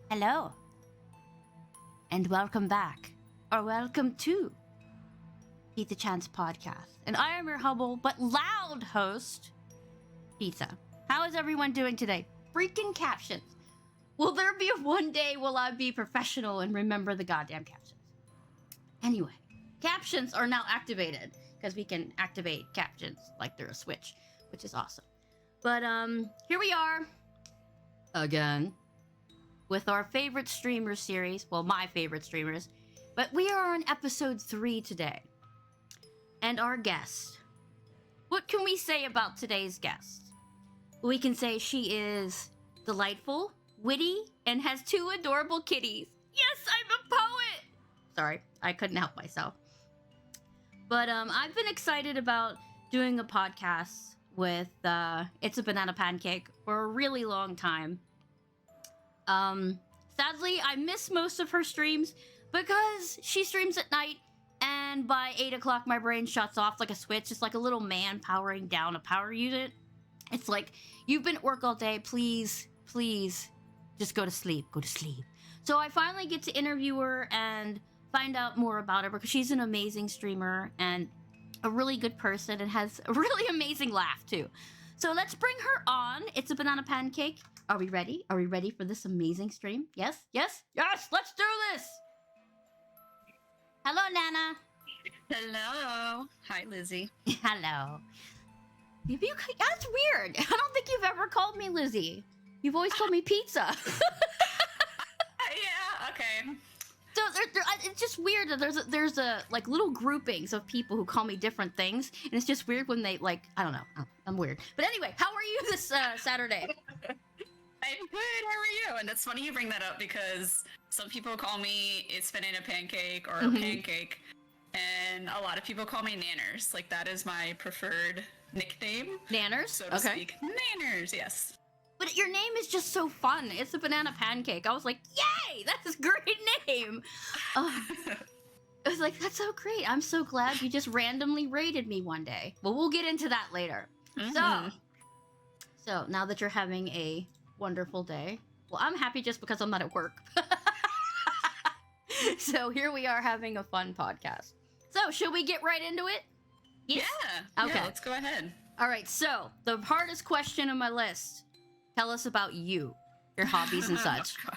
Hello, and welcome back, or welcome to Pizzachan's podcast. And I am your humble but loud host, Pizza. How is everyone doing today? Freaking captions. Will there be one day will I be professional and remember the goddamn captions? Anyway, captions are now activated because we can activate captions like they're a switch, which is awesome. But here we are again with our favorite streamer series. Well, my favorite streamers. But we are on episode 3 today. And our guest. What can we say about today's guest? We can say she is delightful, witty, and has 2 adorable kitties. Yes, I'm a poet! Sorry, I couldn't help myself. But I've been excited about doing a podcast with ItsBnanapancake for a really long time. Sadly, I miss most of her streams because she streams at night, and by 8 o'clock my brain shuts off like a switch. It's like a little man powering down a power unit. It's like, you've been at work all day, please, just go to sleep. So I finally get to interview her and find out more about her because she's an amazing streamer and a really good person and has a really amazing laugh too. So let's bring her on. It's a banana pancake. Are we ready? Are we ready for this amazing stream? Yes? Let's do this! Hello, Nana. Hello. Hi, Lizzie. Hello. That's weird. I don't think you've ever called me Lizzie. You've always called me Pizza. Yeah, okay. So it's just weird that there's a like little groupings of people who call me different things, and it's just weird when they like, I don't know. I'm weird. But anyway, how are you this Saturday? I'm good. How are you? And that's funny you bring that up because some people call me It's Banana Pancake or Pancake, and a lot of people call me Nanners. Like, that is my preferred nickname. Nanners? So to speak. Nanners, yes. But your name is just so fun. It's a banana pancake. I was like, yay! That's a great name! I was like, that's so great. I'm so glad you just randomly rated me one day. But we'll get into that later. So now that you're having a wonderful day, well, I'm happy just because I'm not at work. So here we are having a fun podcast. So should we get right into it? Yes. Yeah. Okay. Yeah, let's go ahead. All right. So the hardest question on my list. Tell us about you, your hobbies and such. Oh,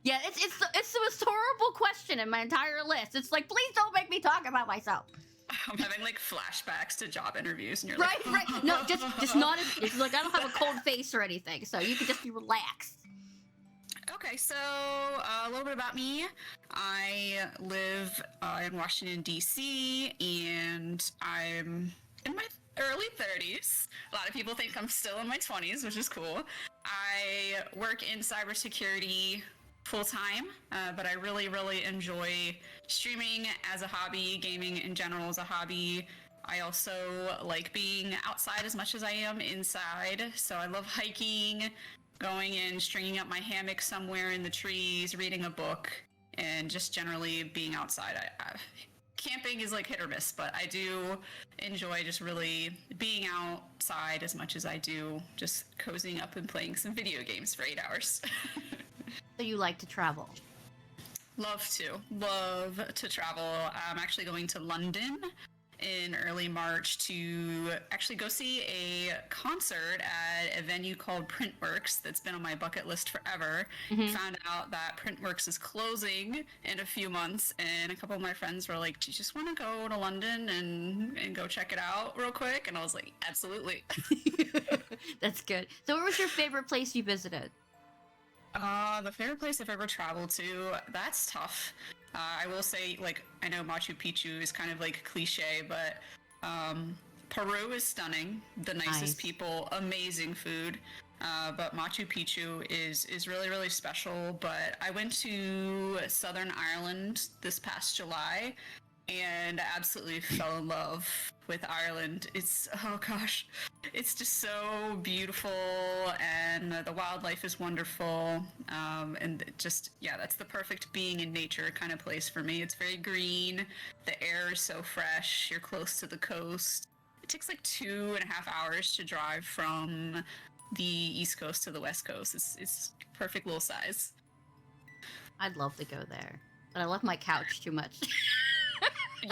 yeah, it's the most horrible question in my entire list. It's like, please don't make me talk about myself. I'm having like flashbacks to job interviews, and you're right. No, just not. It's like I don't have a cold face or anything, so you can just be relaxed. Okay, so a little bit about me. I live in Washington, D.C., and I'm in my early 30s. A lot of people think I'm still in my 20s, which is cool. I work in cybersecurity full-time, but I really, really enjoy streaming as a hobby, gaming in general as a hobby. I also like being outside as much as I am inside, so I love hiking, going and stringing up my hammock somewhere in the trees, reading a book, and just generally being outside. Camping is like hit or miss, but I do enjoy just really being outside as much as I do just cozying up and playing some video games for 8 hours. So you like to travel? Love to travel. I'm actually going to London in early March to actually go see a concert at a venue called Printworks that's been on my bucket list forever. Found out that Printworks is closing in a few months, and a couple of my friends were like, do you just want to go to London and go check it out real quick? And I was like, absolutely. That's good. So where was your favorite place you visited? The favorite place I've ever traveled to, that's tough. I will say, like, I know Machu Picchu is kind of like cliche, but Peru is stunning. The nicest people, amazing food. But Machu Picchu is really, really special. But I went to Southern Ireland this past July and absolutely fell in love with Ireland. It's, oh gosh, it's just so beautiful, and the wildlife is wonderful, and just, yeah, that's the perfect being in nature kind of place for me. It's very green, the air is so fresh, you're close to the coast. It takes like 2.5 hours to drive from the East Coast to the West Coast. It's perfect little size. I'd love to go there, but I love my couch too much.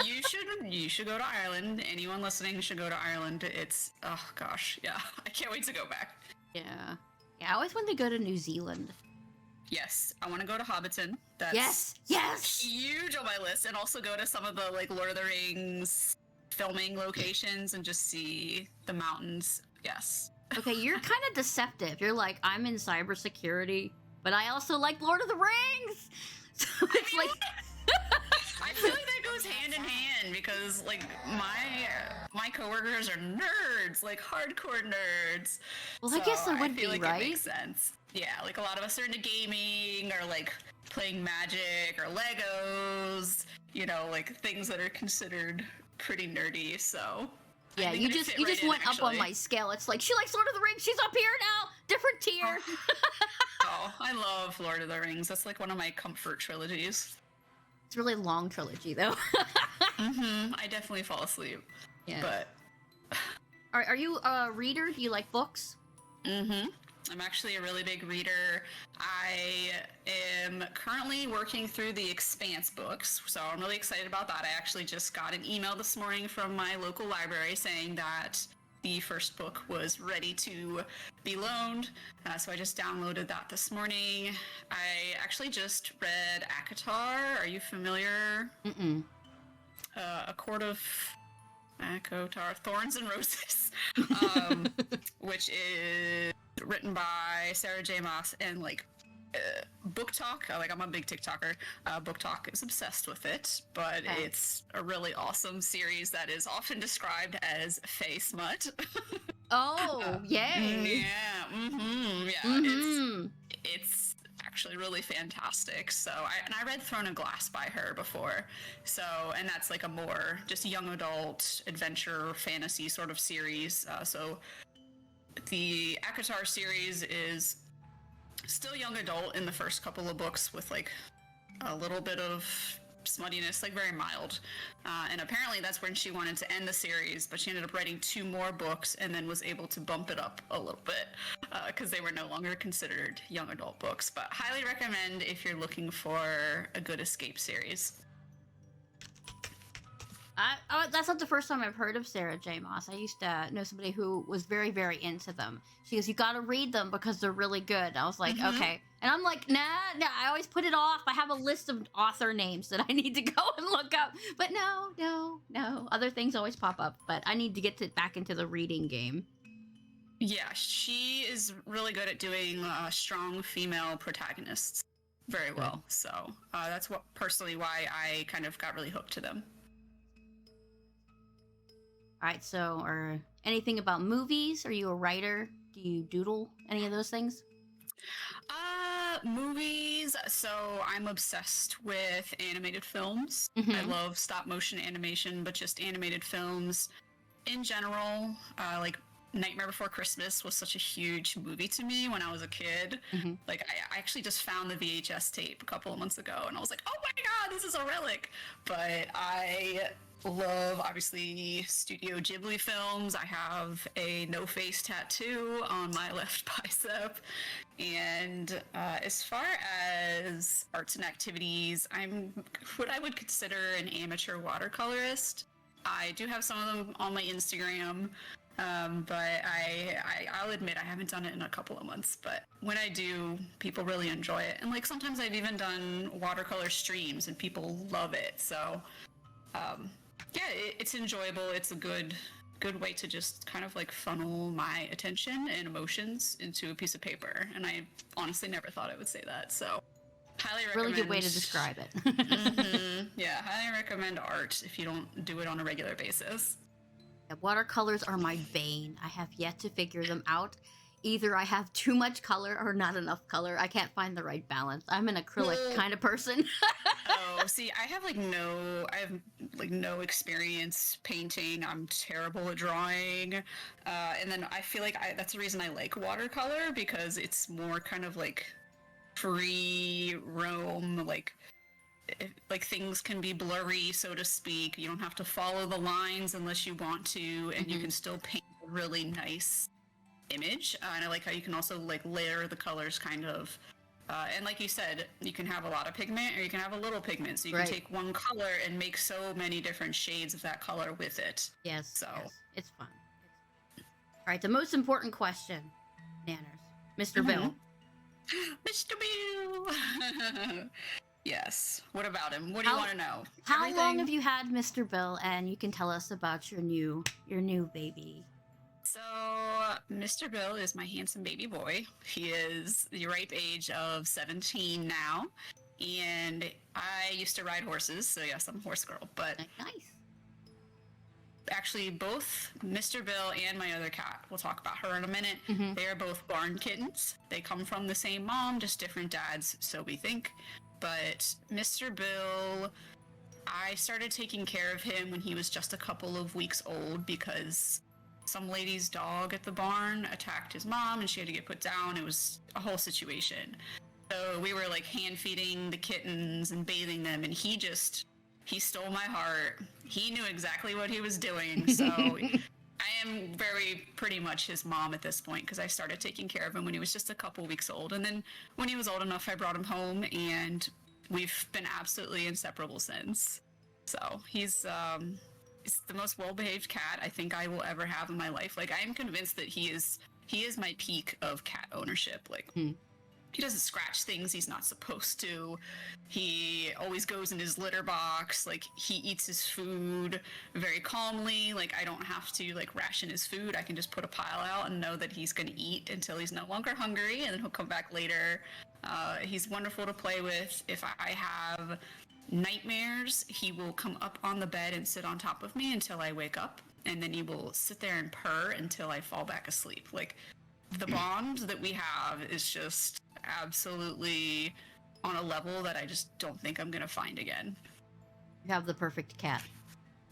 You should go to Ireland. Anyone listening should go to Ireland. It's oh gosh, yeah. I can't wait to go back. Yeah. Yeah, I always wanted to go to New Zealand. Yes, I want to go to Hobbiton. That's Yes! huge on my list, and also go to some of the like Lord of the Rings filming locations and just see the mountains. Yes. Okay, you're kind of deceptive. You're like, I'm in cybersecurity, but I also like Lord of the Rings. So it's like I feel like that goes hand in hand because like my coworkers are nerds, like hardcore nerds. Well, I guess there would feel be, like right? It makes sense. Yeah, like a lot of us are into gaming or like playing Magic or Legos, you know, like things that are considered pretty nerdy. So yeah, you just went up on my scale. It's like she likes Lord of the Rings. She's up here now, different tier. Oh, I love Lord of the Rings. That's like one of my comfort trilogies. It's a really long trilogy, though. I definitely fall asleep. Yeah. But Are you a reader? Do you like books? I'm actually a really big reader. I am currently working through the Expanse books, so I'm really excited about that. I actually just got an email this morning from my local library saying that the first book was ready to be loaned, so I just downloaded that this morning. I actually just read ACOTAR. Are you familiar? A Court of ACOTAR, Thorns and Roses, which is written by Sarah J. Maas, and like Book Talk, like I'm a big TikToker. Book Talk is obsessed with it, but it's a really awesome series that is often described as fae smut. Oh, yay! It's actually really fantastic. So I read Throne of Glass by her before. So, and that's like a more just young adult adventure fantasy sort of series. So the ACOTAR series is still young adult in the first couple of books with like a little bit of smuttiness, like very mild. And apparently that's when she wanted to end the series, but she ended up writing 2 more books and then was able to bump it up a little bit because they were no longer considered young adult books. But highly recommend if you're looking for a good escape series. That's not the first time I've heard of Sarah J. Maas. I used to know somebody who was very, very into them. She goes, you gotta read them because they're really good. And I was like, okay. And I'm like, nah, I always put it off. I have a list of author names that I need to go and look up. But no. Other things always pop up. But I need to get back into the reading game. Yeah, she is really good at doing strong female protagonists very well. So that's personally why I kind of got really hooked to them. All right, so, or anything about movies? Are you a writer? Do you doodle any of those things? Movies. So I'm obsessed with animated films. I love stop motion animation, but just animated films in general. Like Nightmare Before Christmas was such a huge movie to me when I was a kid. Like I actually just found the VHS tape a couple of months ago, and I was like, oh my god, this is a relic. But I love, obviously, Studio Ghibli films. I have a no-face tattoo on my left bicep. And as far as arts and activities, I'm what I would consider an amateur watercolorist. I do have some of them on my Instagram, but I'll admit I haven't done it in a couple of months. But when I do, people really enjoy it. And like sometimes I've even done watercolor streams and people love it. So yeah, it's enjoyable. It's a good way to just kind of like funnel my attention and emotions into a piece of paper. And I honestly never thought I would say that. So highly recommend. Really good way to describe it. Yeah, highly recommend art if you don't do it on a regular basis. Yeah, watercolors are my bane. I have yet to figure them out. Either I have too much color or not enough color. I can't find the right balance. I'm an acrylic kind of person. Oh, see, I have no experience painting. I'm terrible at drawing. And then I feel like that's the reason I like watercolor, because it's more kind of like free roam, like things can be blurry, so to speak. You don't have to follow the lines unless you want to, and you can still paint a really nice image. And I like how you can also like layer the colors kind of And like you said, you can have a lot of pigment or you can have a little pigment. So you Right. can take one color and make so many different shades of that color with it. Yes. So Yes. It's fun. All right. The most important question, Nanners. Mr. Bill. Mr. Bill. Yes. What about him? What do you want to know? How Everything? long have you had Mr. Bill? And you can tell us about your new baby. So, Mr. Bill is my handsome baby boy. He is the ripe age of 17 now. And I used to ride horses, so yes, I'm a horse girl. But Nice. actually, both Mr. Bill and my other cat, we'll talk about her in a minute, they are both barn kittens. They come from the same mom, just different dads, so we think. But Mr. Bill, I started taking care of him when he was just a couple of weeks old because some lady's dog at the barn attacked his mom and she had to get put down. It was a whole situation. So we were like hand feeding the kittens and bathing them, and he stole my heart. He knew exactly what he was doing. So I am pretty much his mom at this point because I started taking care of him when he was just a couple weeks old. And then when he was old enough, I brought him home, and we've been absolutely inseparable since. So he's the most well-behaved cat I think I will ever have in my life. Like, I am convinced that he is my peak of cat ownership. Like, he doesn't scratch things he's not supposed to. He always goes in his litter box. Like, he eats his food very calmly. Like, I don't have to, like, ration his food. I can just put a pile out and know that he's going to eat until he's no longer hungry, and then he'll come back later. He's wonderful to play with. If I have nightmares, he will come up on the bed and sit on top of me until I wake up, and then he will sit there and purr until I fall back asleep. Like, the bond that we have is just absolutely on a level that I just don't think I'm gonna find again. You have the perfect cat.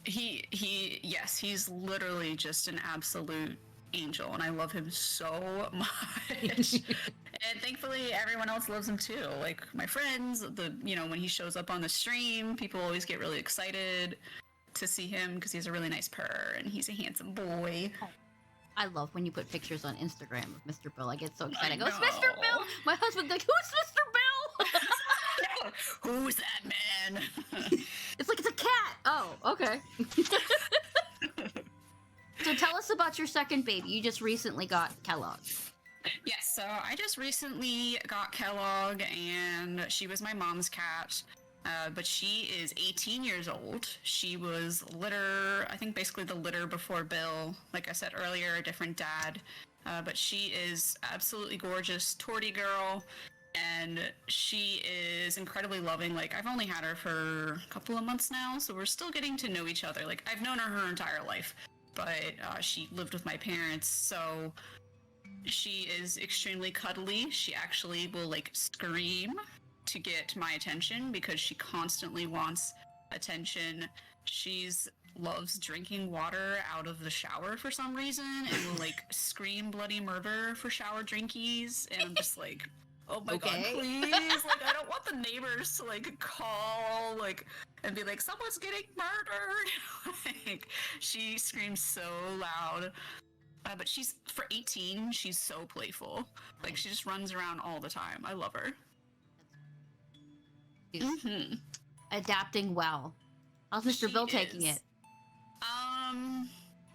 Yes, he's literally just an absolute angel, and I love him so much. And thankfully everyone else loves him too. Like, my friends, when he shows up on the stream, people always get really excited to see him because he has a really nice purr and he's a handsome boy. I love when you put pictures on Instagram of Mr. Bill. I get so excited. I go, it's Mr. Bill! My husband's like, who's Mr. Bill? Who's that man? It's like, it's a cat! Oh, okay. So tell us about your second baby. You just recently got Kellogg. Yes, so I just recently got Kellogg, and she was my mom's cat. But she is 18 years old. She was I think basically the litter before Bill. Like I said earlier, a different dad. But she is absolutely gorgeous, torty girl, and she is incredibly loving. Like, I've only had her for a couple of months now, so we're still getting to know each other. Like, I've known her entire life, but she lived with my parents, so she is extremely cuddly. She actually will, like, scream to get my attention because she constantly wants attention. Loves drinking water out of the shower for some reason and will, like, scream bloody murder for shower drinkies, and I'm just like, oh my god, please. Like, I don't want the neighbors to, like, call, like, and be like, someone's getting murdered. Like, she screams so loud. But for 18, she's so playful. Like, she just runs around all the time. I love her. Adapting well. How's Mr. Bill taking it?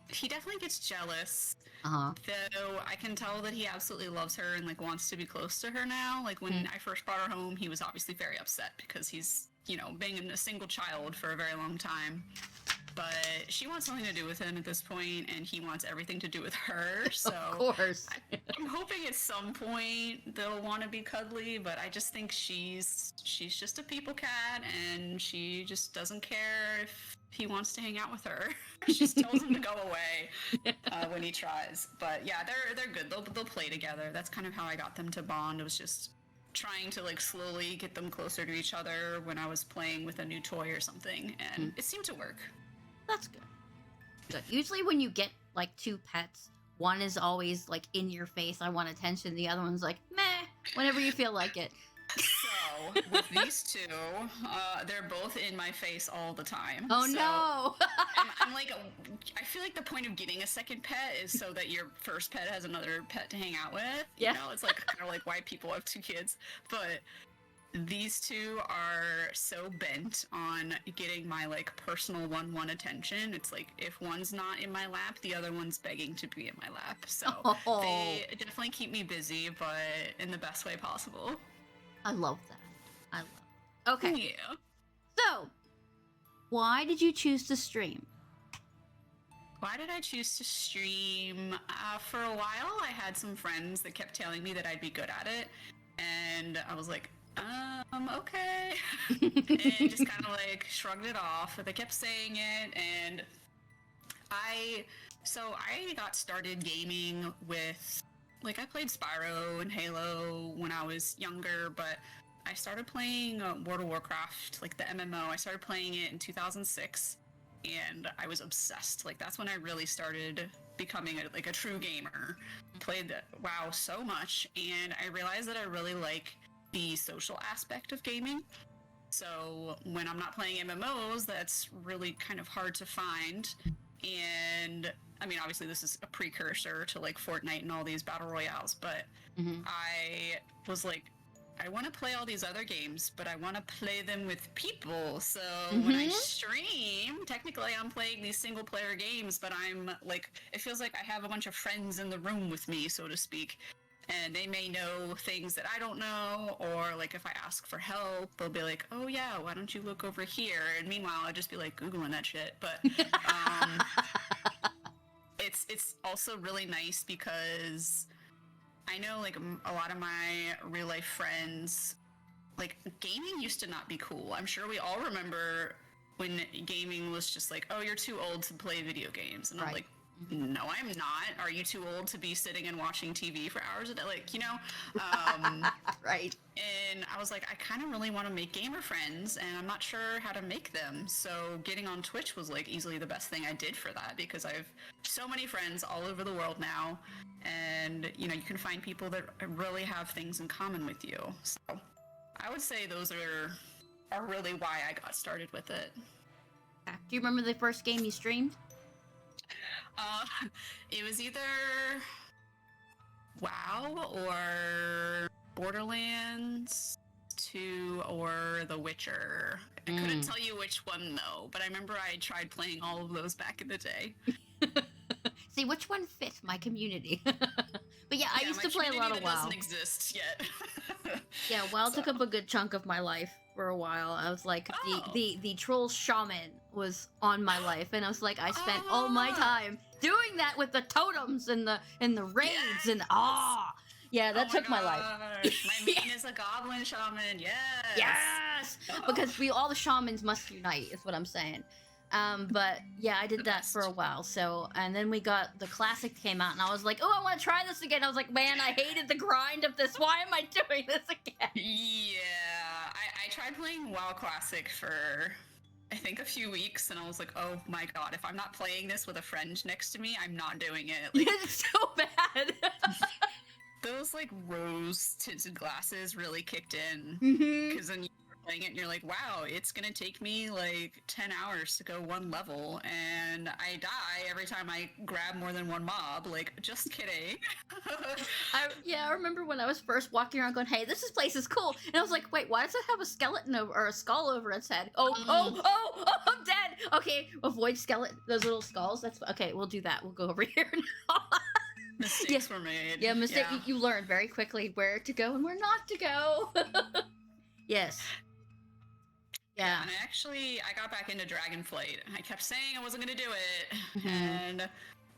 He definitely gets jealous. Though I can tell that he absolutely loves her and, like, wants to be close to her now. Like, when I first brought her home, he was obviously very upset because he's, being a single child for a very long time. But she wants something to do with him at this point, and he wants everything to do with her. So of course. I'm hoping at some point they'll want to be cuddly, but I just think she's just a people cat, and she just doesn't care if he wants to hang out with her. She just tells him to go away when he tries. But yeah, they're good. They'll play together. That's kind of how I got them to bond. It was just trying to, like, slowly get them closer to each other when I was playing with a new toy or something, and it seemed to work. That's good. Usually when you get, like, two pets, one is always, like, in your face, I want attention. The other one's like, meh, whenever you feel like it. So with these two, they're both in my face all the time. Oh So no! I'm like, I feel like the point of getting a second pet is so that your first pet has another pet to hang out with. Yeah. You know, it's like kind of like why people have two kids. But these two are so bent on getting my like personal one attention. It's like if one's not in my lap, the other one's begging to be in my lap. So Oh. they definitely keep me busy, but in the best way possible. I love that. I love it. Okay. Yeah. So, why did you choose to stream? Why did I choose to stream? For a while, I had some friends that kept telling me that I'd be good at it, and I was like, okay, and just kind of like shrugged it off. But they kept saying it, and I got started gaming with, like, I played Spyro and Halo when I was younger, but I started playing World of Warcraft, like the MMO. I started playing it in 2006, and I was obsessed. Like, that's when I really started becoming a true gamer. Played WoW so much, and I realized that I really like the social aspect of gaming. So when I'm not playing MMOs, that's really kind of hard to find. And I mean, obviously, this is a precursor to like Fortnite and all these battle royales, but I was like, I want to play all these other games, but I want to play them with people. So when I stream, technically I'm playing these single player games, but I'm like, it feels like I have a bunch of friends in the room with me, so to speak. And they may know things that I don't know, or like if I ask for help, they'll be like, oh yeah, why don't you look over here? And meanwhile, I'll just be like Googling that shit. But it's also really nice because I know like a lot of my real life friends, like gaming used to not be cool. I'm sure we all remember when gaming was just like, oh, you're too old to play video games. And I'm like, no, I'm not. Are you too old to be sitting and watching TV for hours a day? Like, you know? Right. And I was like, I kind of really want to make gamer friends, and I'm not sure how to make them. So getting on Twitch was like easily the best thing I did for that, because I have so many friends all over the world now. And, you know, you can find people that really have things in common with you. So I would say those are really why I got started with it. Do you remember the first game you streamed? It was either WoW or Borderlands 2 or The Witcher. I couldn't tell you which one though, but I remember I tried playing all of those back in the day. See, which one fit my community? But yeah, I used to play a lot of WoW. Doesn't exist yet. Yeah, WoW took up a good chunk of my life for a while. I was like, the troll shaman was on my life, and I was like, I spent all my time doing that with the totems and the raids and yeah, that took my life. My main is a goblin shaman. Yes. Because all the shamans must unite, is what I'm saying. But yeah, I did that for a while. So, and then the classic came out, and I was like, oh, I want to try this again. I was like, man, I hated the grind of this. Why am I doing this again? Yeah, I tried playing WoW Classic for, I think, a few weeks, and I was like, oh my god, if I'm not playing this with a friend next to me, I'm not doing it. Like, it's so bad. Those like rose tinted glasses really kicked in, because then you're playing it and you're like, wow, it's gonna take me like 10 hours to go one level, and I die every time I grab more than one mob. Like, just kidding. I remember when I was first walking around going, hey, this place is cool, and I was like, wait, why does it have a skeleton or a skull over its head? Oh, I'm dead. Okay, avoid those little skulls. That's okay, we'll do that. We'll go over here now. Mistakes were made. Yeah, you learn very quickly where to go and where not to go. Yes. Yeah. And I got back into Dragonflight. I kept saying I wasn't going to do it. And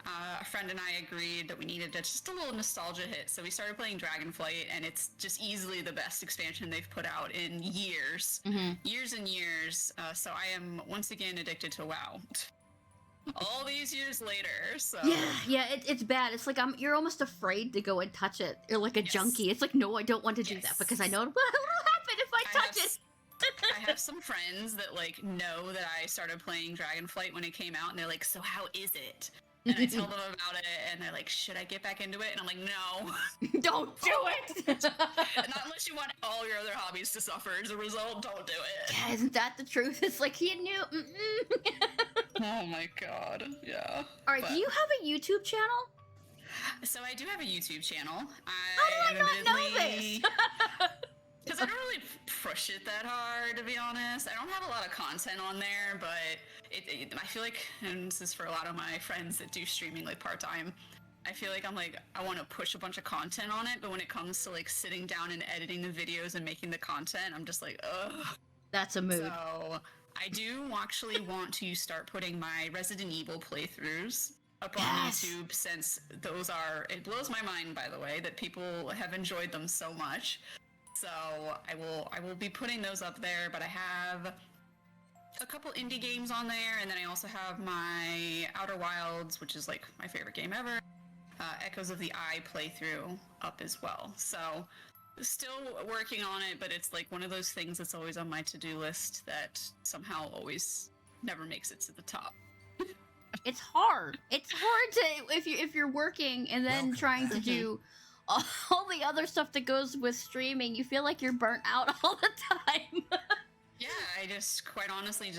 a friend and I agreed that we needed just a little nostalgia hit. So we started playing Dragonflight, and it's just easily the best expansion they've put out in years. Years and years. So I am once again addicted to WoW. All these years later, so yeah, it's bad. It's like you're almost afraid to go and touch it. You're like a junkie. It's like, no, I don't want to do that, because I know what will happen if I touch it. I have some friends that like know that I started playing Dragonflight when it came out, and they're like, so how is it? And I tell them about it, and they're like, should I get back into it? And I'm like, no. Don't do it! Not unless you want all your other hobbies to suffer as a result, don't do it. Yeah, isn't that the truth? It's like he knew. Oh my god, yeah. All right, do you have a YouTube channel? So I do have a YouTube channel. How do I not know this? Because I don't really push it that hard, to be honest. I don't have a lot of content on there, but I feel like, and this is for a lot of my friends that do streaming like part-time, I feel like I want to push a bunch of content on it, but when it comes to like sitting down and editing the videos and making the content, I'm just like, ugh. That's a mood. So I do actually want to start putting my Resident Evil playthroughs up on YouTube, since it blows my mind, by the way, that people have enjoyed them so much. So I will be putting those up there, but I have a couple indie games on there, and then I also have my Outer Wilds, which is like my favorite game ever, Echoes of the Eye playthrough up as well. So still working on it, but it's like one of those things that's always on my to-do list that somehow always never makes it to the top. It's hard. It's hard to if you're working and then trying to do all the other stuff that goes with streaming. You feel like you're burnt out all the time. Yeah, I just quite honestly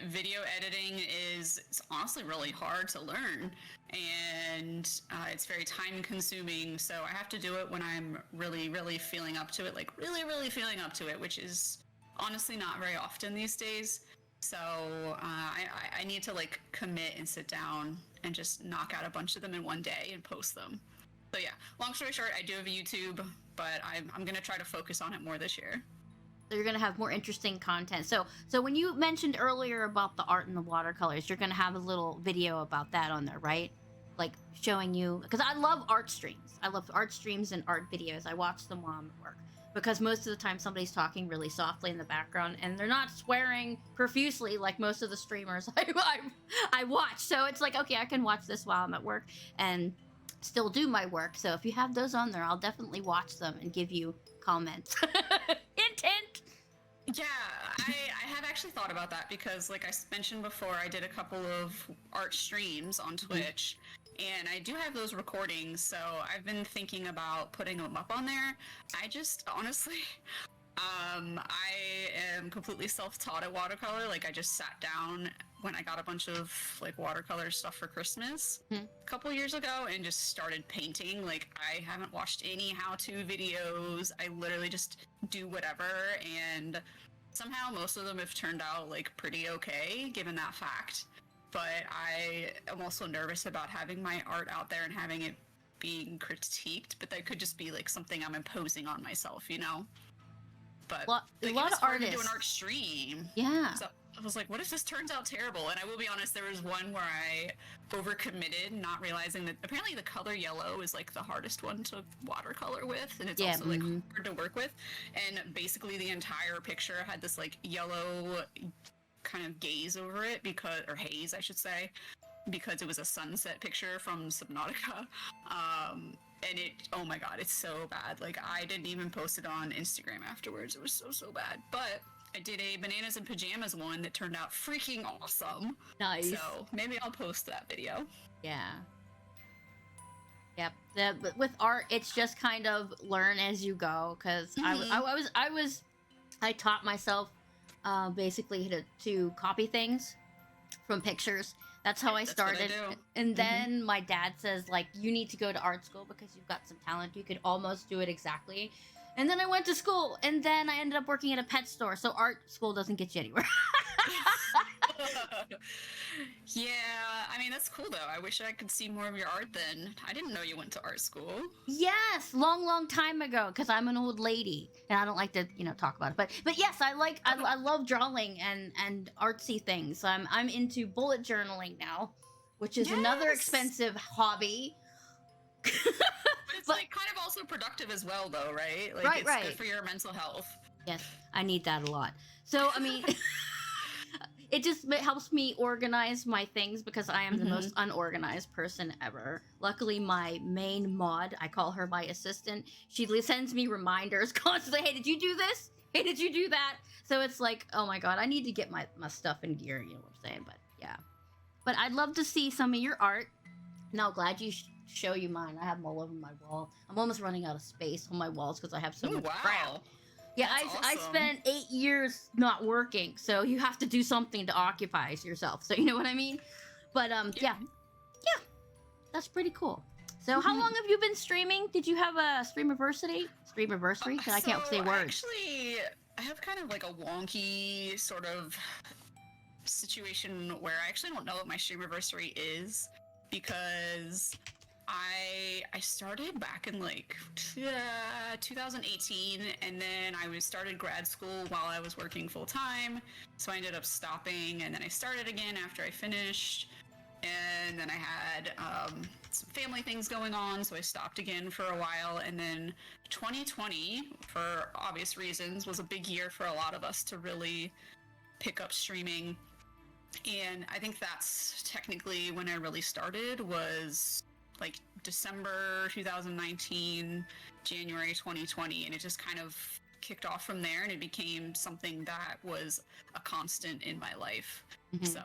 video editing it's honestly really hard to learn, and it's very time consuming. So I have to do it when I'm really feeling up to it, like really feeling up to it, which is honestly not very often these days. So I need to like commit and sit down and just knock out a bunch of them in one day and post them. So yeah, long story short, I do have a YouTube, but I'm gonna try to focus on it more this year. So you're gonna have more interesting content. So when you mentioned earlier about the art and the watercolors, you're gonna have a little video about that on there, right? Like showing you, because I love art streams. I love art streams and art videos. I watch them while I'm at work, because most of the time somebody's talking really softly in the background and they're not swearing profusely like most of the streamers I watch. So it's like, okay, I can watch this while I'm at work and still do my work. So if you have those on there, I'll definitely watch them and give you comments. Hint. Yeah, I have actually thought about that, because like I mentioned before, I did a couple of art streams on Twitch, and I do have those recordings, so I've been thinking about putting them up on there. I just honestly, I am completely self-taught at watercolor. Like I just sat down when I got a bunch of like watercolor stuff for Christmas a couple years ago and just started painting. Like I haven't watched any how-to videos. I literally just do whatever, and somehow most of them have turned out like pretty okay given that fact. But I am also nervous about having my art out there and having it being critiqued, but that could just be like something I'm imposing on myself, you know? But a lot of artists do an art stream. Yeah. So I was like, what if this turns out terrible? And I will be honest, there was one where I overcommitted, not realizing that apparently the color yellow is like the hardest one to watercolor with, and it's also like hard to work with. And basically the entire picture had this like yellow kind of gaze over it, or haze I should say, because it was a sunset picture from Subnautica. And oh my god, it's so bad. Like I didn't even post it on Instagram afterwards. It was so bad. But I did a bananas and pajamas one that turned out freaking awesome. Nice. So maybe I'll post that video. Yeah. Yep. But with art, it's just kind of learn as you go. Because I taught myself basically to copy things from pictures. That's how I started. And then my dad says, like, you need to go to art school because you've got some talent. You could almost do it exactly. And then I went to school, and then I ended up working at a pet store. So art school doesn't get you anywhere. Yeah, I mean, that's cool, though. I wish I could see more of your art then. I didn't know you went to art school. Yes, long time ago, because I'm an old lady, and I don't like to, talk about it. But yes, I love drawing and artsy things. I'm into bullet journaling now, which is another expensive hobby. But it's like kind of also productive as well, though, right? Like it's good for your mental health. Yes, I need that a lot. So, I mean, it helps me organize my things, because I am the most unorganized person ever. Luckily, my main mod, I call her my assistant, she sends me reminders constantly. Hey, did you do this? Hey, did you do that? So it's like, oh my god, I need to get my stuff in gear, you know what I'm saying? But yeah. But I'd love to see some of your art. Now, glad you show you mine. I have them all over my wall. I'm almost running out of space on my walls because I have so Ooh, much wow. crap. Yeah, That's I awesome. spent 8 years not working, so you have to do something to occupy yourself. So you know what I mean? But yeah, that's pretty cool. So how long have you been streaming? Did you have a streamiversary? Streamiversary? I can't say words. I have kind of like a wonky sort of situation where I actually don't know what my streamiversary is because I started back in like 2018, and then I started grad school while I was working full time, so I ended up stopping, and then I started again after I finished, and then I had some family things going on, so I stopped again for a while, and then 2020, for obvious reasons, was a big year for a lot of us to really pick up streaming. And I think that's technically when I really started, was like December 2019, January 2020, and it just kind of kicked off from there, and it became something that was a constant in my life. So,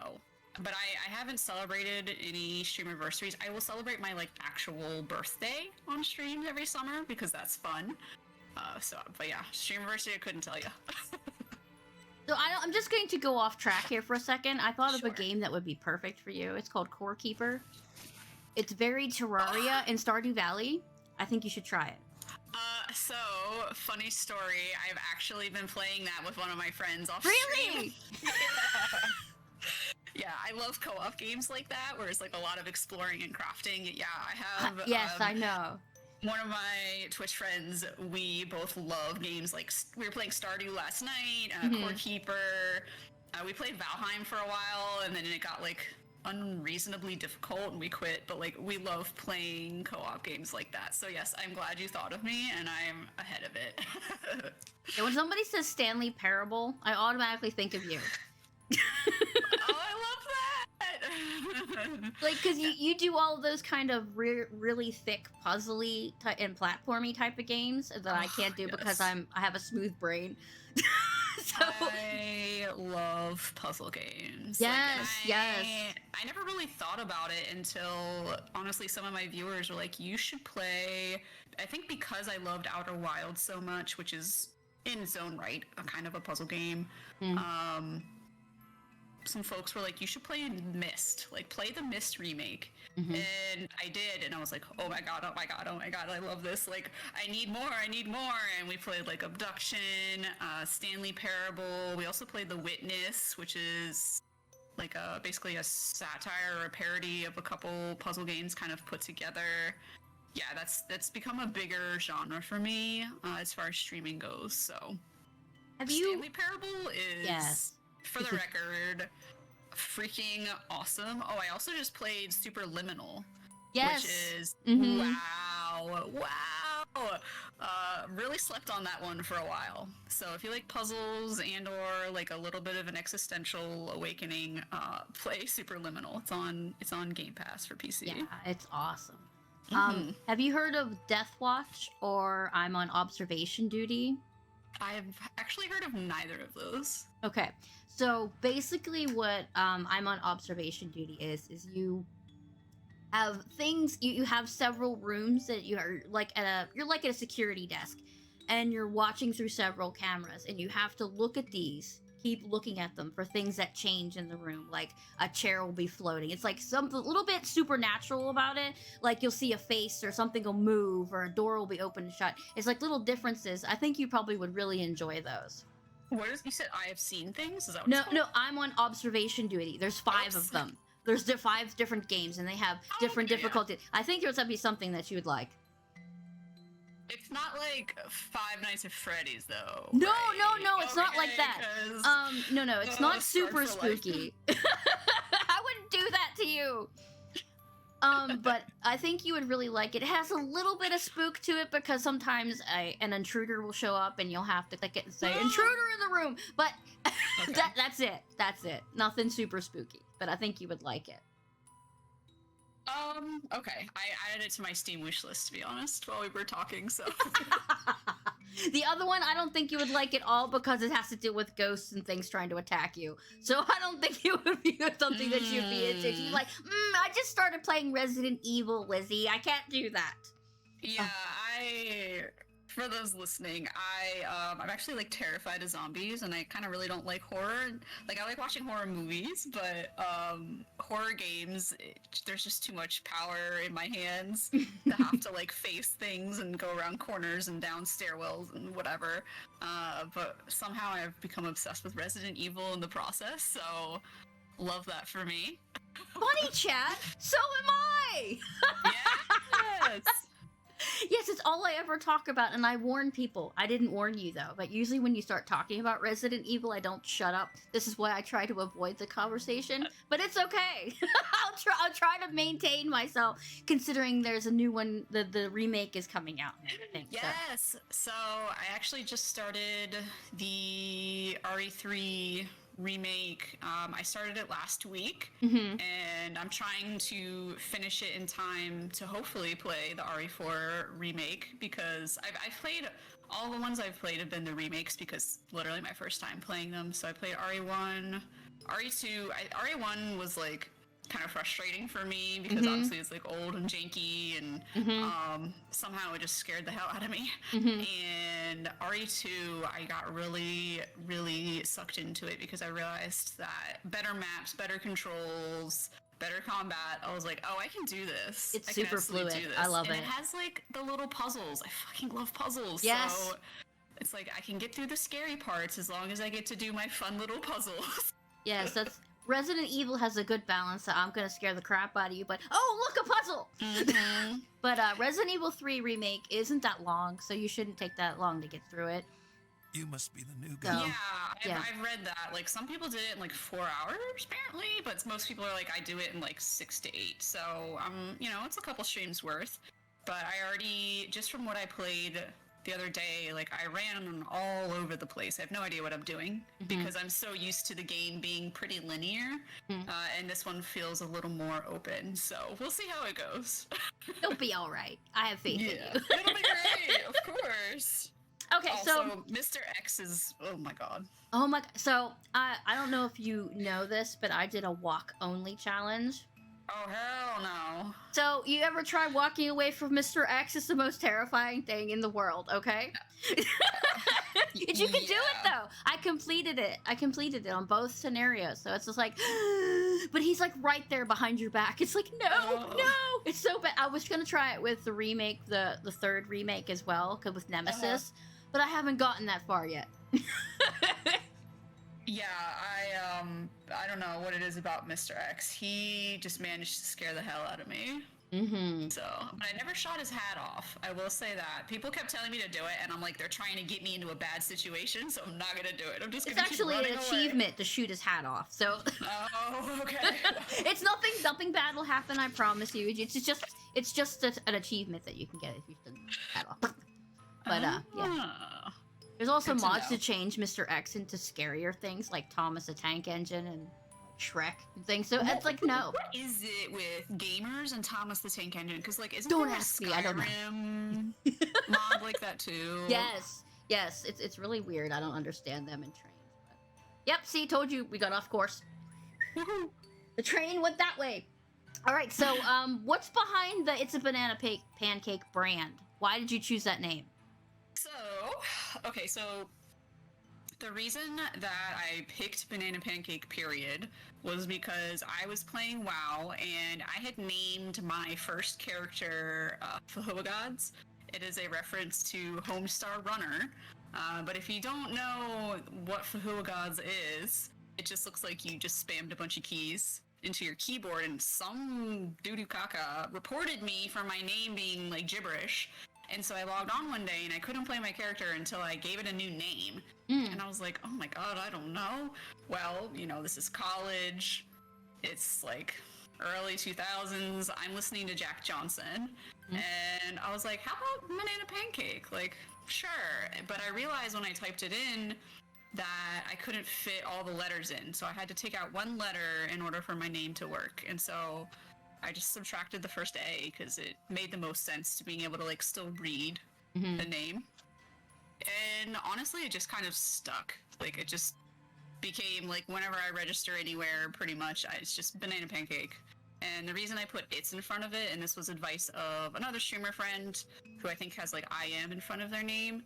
but I haven't celebrated any streamiversaries. I will celebrate my like actual birthday on stream every summer because that's fun. But yeah, streamiversary I couldn't tell you. So I'm just going to go off track here for a second. I thought of Sure. a game that would be perfect for you. It's called Core Keeper. It's very Terraria and Stardew Valley. I think you should try it. So, funny story. I've actually been playing that with one of my friends off Really? stream. Yeah, I love co-op games like that, where it's like a lot of exploring and crafting. Yeah, I have. Yes, I know. One of my Twitch friends, we both love games like we were playing Stardew last night, Core Keeper. We played Valheim for a while, and then it got like unreasonably difficult, and we quit. But like, we love playing co-op games like that. So yes, I'm glad you thought of me, and I'm ahead of it. Yeah, when somebody says Stanley Parable, I automatically think of you. Oh, I love that! Like, because you do all of those kind of really thick puzzly and platformy type of games that I can't do because I have a smooth brain. So I love puzzle games. Yes, yes. I never really thought about it until, honestly, some of my viewers were like, you should play. I think because I loved Outer Wilds so much, which is in its own right a kind of a puzzle game. Some folks were like, you should play Myst, like play the Myst remake. And I did, and I was like, oh my god, I love this, like I need more. And we played like Abduction, Stanley Parable. We also played The Witness, which is like basically a satire or a parody of a couple puzzle games kind of put together. Yeah, that's become a bigger genre for me as far as streaming goes. So Stanley Parable is, for the record, freaking awesome. Oh, I also just played Superliminal. Yes. Which is wow. Really slept on that one for a while. So if you like puzzles and or like a little bit of an existential awakening, play Superliminal. It's on Game Pass for PC. Yeah, it's awesome. Have you heard of Death Watch or I'm on Observation Duty? I've actually heard of neither of those. Okay, so basically what I'm on Observation Duty is you have things, you have several rooms that you're like at a security desk, and you're watching through several cameras, and you have to look at these, keep looking at them for things that change in the room, like a chair will be floating. It's like something a little bit supernatural about it, like you'll see a face or something will move or a door will be open and shut. It's like little differences. I think you probably would really enjoy those. You said I have seen things? Is that what it's called? No, I'm on Observation Duty. There's 5 of them. There's 5 different games, and they have different difficulties. I think there's gonna be something that you would like. It's not like Five Nights at Freddy's, though. No, right? no, it's not like that. No, it's not super Scarred for spooky. I wouldn't do that to you. But I think you would really like it. It has a little bit of spook to it because sometimes an intruder will show up and you'll have to click it and say, intruder in the room! But Okay. that's it. Nothing super spooky. But I think you would like it. Okay. I added it to my Steam wish list, to be honest, while we were talking, so. The other one, I don't think you would like at all because it has to do with ghosts and things trying to attack you. So I don't think it would be something that you'd be into. You're like, I just started playing Resident Evil, Lizzie. I can't do that. Yeah, for those listening, I'm actually like terrified of zombies, and I kind of really don't like horror. Like I like watching horror movies, but horror games, there's just too much power in my hands to have to like face things and go around corners and down stairwells and whatever. But somehow I've become obsessed with Resident Evil in the process, so love that for me. Funny chat, so am I! Yes! Yes, it's all I ever talk about, and I warn people. I didn't warn you, though, but usually when you start talking about Resident Evil, I don't shut up. This is why I try to avoid the conversation, but it's okay. I'll try to maintain myself, considering there's a new one, the remake is coming out and everything. Yes! So I actually just started the RE3 remake. I started it last week, and I'm trying to finish it in time to hopefully play the RE4 remake, because I've played all the ones I've played have been the remakes, because literally my first time playing them. So I played RE1, RE2. RE1 was like kind of frustrating for me because obviously it's like old and janky, and somehow it just scared the hell out of me. And RE2, I got really, really sucked into it because I realized that better maps, better controls, better combat. I was like, oh, I can do this. It's super fluid. I love it. And it has like the little puzzles. I fucking love puzzles. Yes. So it's like I can get through the scary parts as long as I get to do my fun little puzzles. Yes, that's Resident Evil has a good balance. I'm gonna scare the crap out of you, but oh, look, a puzzle! But Resident Evil 3 remake isn't that long, so you shouldn't take that long to get through it. You must be the new guy. Yeah, I've read that. Like, some people did it in like 4 hours, apparently, but most people are like, I do it in like 6 to 8. So, you know, it's a couple streams worth. But I already, just from what I played the other day, like, I ran all over the place. I have no idea what I'm doing because I'm so used to the game being pretty linear, and this one feels a little more open. So we'll see how it goes. It'll be all right. I have faith in you. It'll be great, of course. Okay, also, so Mr. X is, oh my god. Oh my, so I don't know if you know this, but I did a walk only challenge. Oh, hell no. So, you ever try walking away from Mr. X? It's the most terrifying thing in the world, okay? You can do it, though. I completed it on both scenarios. So, it's just like, but he's like right there behind your back. It's like, no. It's so bad. I was going to try it with the remake, the third remake as well, with Nemesis, but I haven't gotten that far yet. Yeah, I don't know what it is about Mr. X. He just managed to scare the hell out of me. So, but I never shot his hat off. I will say that. People kept telling me to do it, and I'm like, they're trying to get me into a bad situation, so I'm not gonna do it. I'm just gonna keep running away. It's actually an achievement to shoot his hat off, so... Oh, okay. It's nothing bad will happen, I promise you. It's just an achievement that you can get if you shoot his hat off. But, yeah. There's also mods to change Mr. X into scarier things, like Thomas the Tank Engine and Shrek and things. So it's like, no. What is it with gamers and Thomas the Tank Engine? Because, like, isn't Don't there ask a me, I don't know. mod like that too? Yes. It's really weird. I don't understand them in trains. But... Yep. See, told you we got off course. The train went that way. All right. So, what's behind the It's a Banana Pancake brand? Why did you choose that name? So the reason that I picked Banana Pancake, period, was because I was playing WoW and I had named my first character Fahua Gods. It is a reference to Homestar Runner. But if you don't know what Fahua Gods is, it just looks like you just spammed a bunch of keys into your keyboard, and some doo-doo caca reported me for my name being like gibberish. And so I logged on one day and I couldn't play my character until I gave it a new name. And I was like, oh my god, I don't know. Well, you know, this is college. It's like early 2000s. I'm listening to Jack Johnson. And I was like, how about Banana Pancake? Like, sure. But I realized when I typed it in that I couldn't fit all the letters in. So I had to take out one letter in order for my name to work. And so I just subtracted the first A because it made the most sense to being able to like still read the name. And honestly, it just kind of stuck. Like, it just became, like, whenever I register anywhere, pretty much, it's just Banana Pancake. And the reason I put "it's" in front of it, and this was advice of another streamer friend who I think has, like, "I am" in front of their name,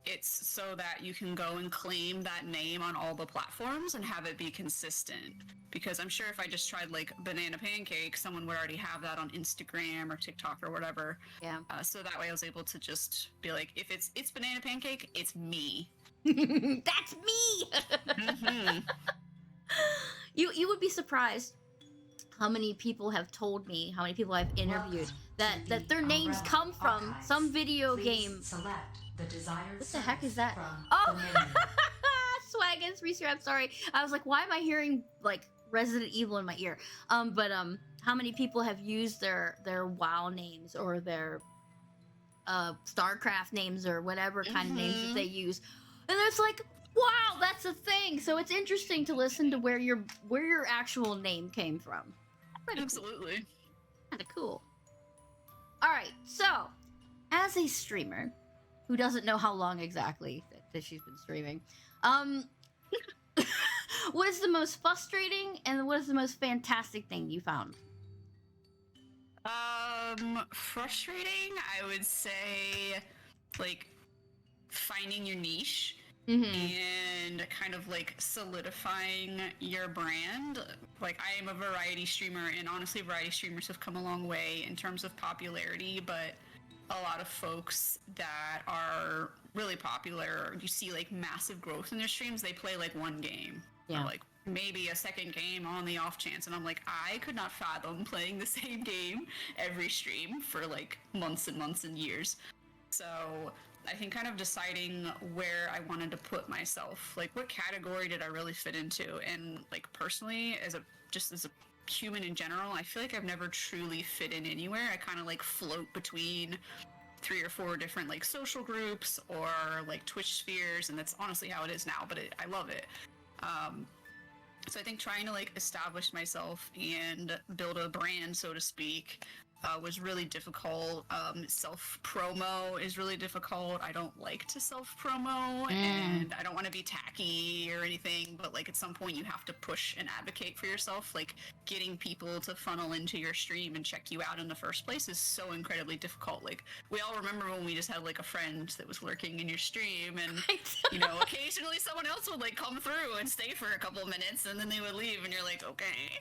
it's so that you can go and claim that name on all the platforms and have it be consistent. Because I'm sure if I just tried, like, Banana Pancake, someone would already have that on Instagram or TikTok or whatever. Yeah. So that way I was able to just be like, if it's Banana Pancake, it's me. That's me. Mm-hmm. You would be surprised how many people have told me, how many people I've interviewed that their names come from some video game. Select the desired What the heck is that? from Oh, the menu. Swaggins, I'm sorry. I was like, why am I hearing like Resident Evil in my ear? But how many people have used their WoW names or their StarCraft names or whatever kind of names that they use? And it's like, wow, that's a thing. So it's interesting to listen to where your actual name came from. Pretty Absolutely. kind of cool. All right, so as a streamer who doesn't know how long exactly that she's been streaming, what is the most frustrating and what is the most fantastic thing you found? Frustrating, I would say, like, finding your niche. And kind of like solidifying your brand. Like, I am a variety streamer, and honestly, variety streamers have come a long way in terms of popularity, but a lot of folks that are really popular, you see like massive growth in their streams, they play like one game. Yeah. Or like maybe a second game on the off chance, and I'm like, I could not fathom playing the same game every stream for like months and months and years. So I think kind of deciding where I wanted to put myself, like what category did I really fit into, and like personally, as a human in general, I feel like I've never truly fit in anywhere. I kind of like float between 3 or 4 different like social groups or like Twitch spheres, and that's honestly how it is now. But I love it. So I think trying to like establish myself and build a brand, so to speak, was really difficult. Self-promo is really difficult. I don't like to self-promo, and I don't want to be tacky or anything, but like at some point you have to push and advocate for yourself. Like getting people to funnel into your stream and check you out in the first place is so incredibly difficult. Like we all remember when we just had like a friend that was lurking in your stream, and you know, occasionally someone else would like come through and stay for a couple of minutes, and then they would leave, and you're like, okay.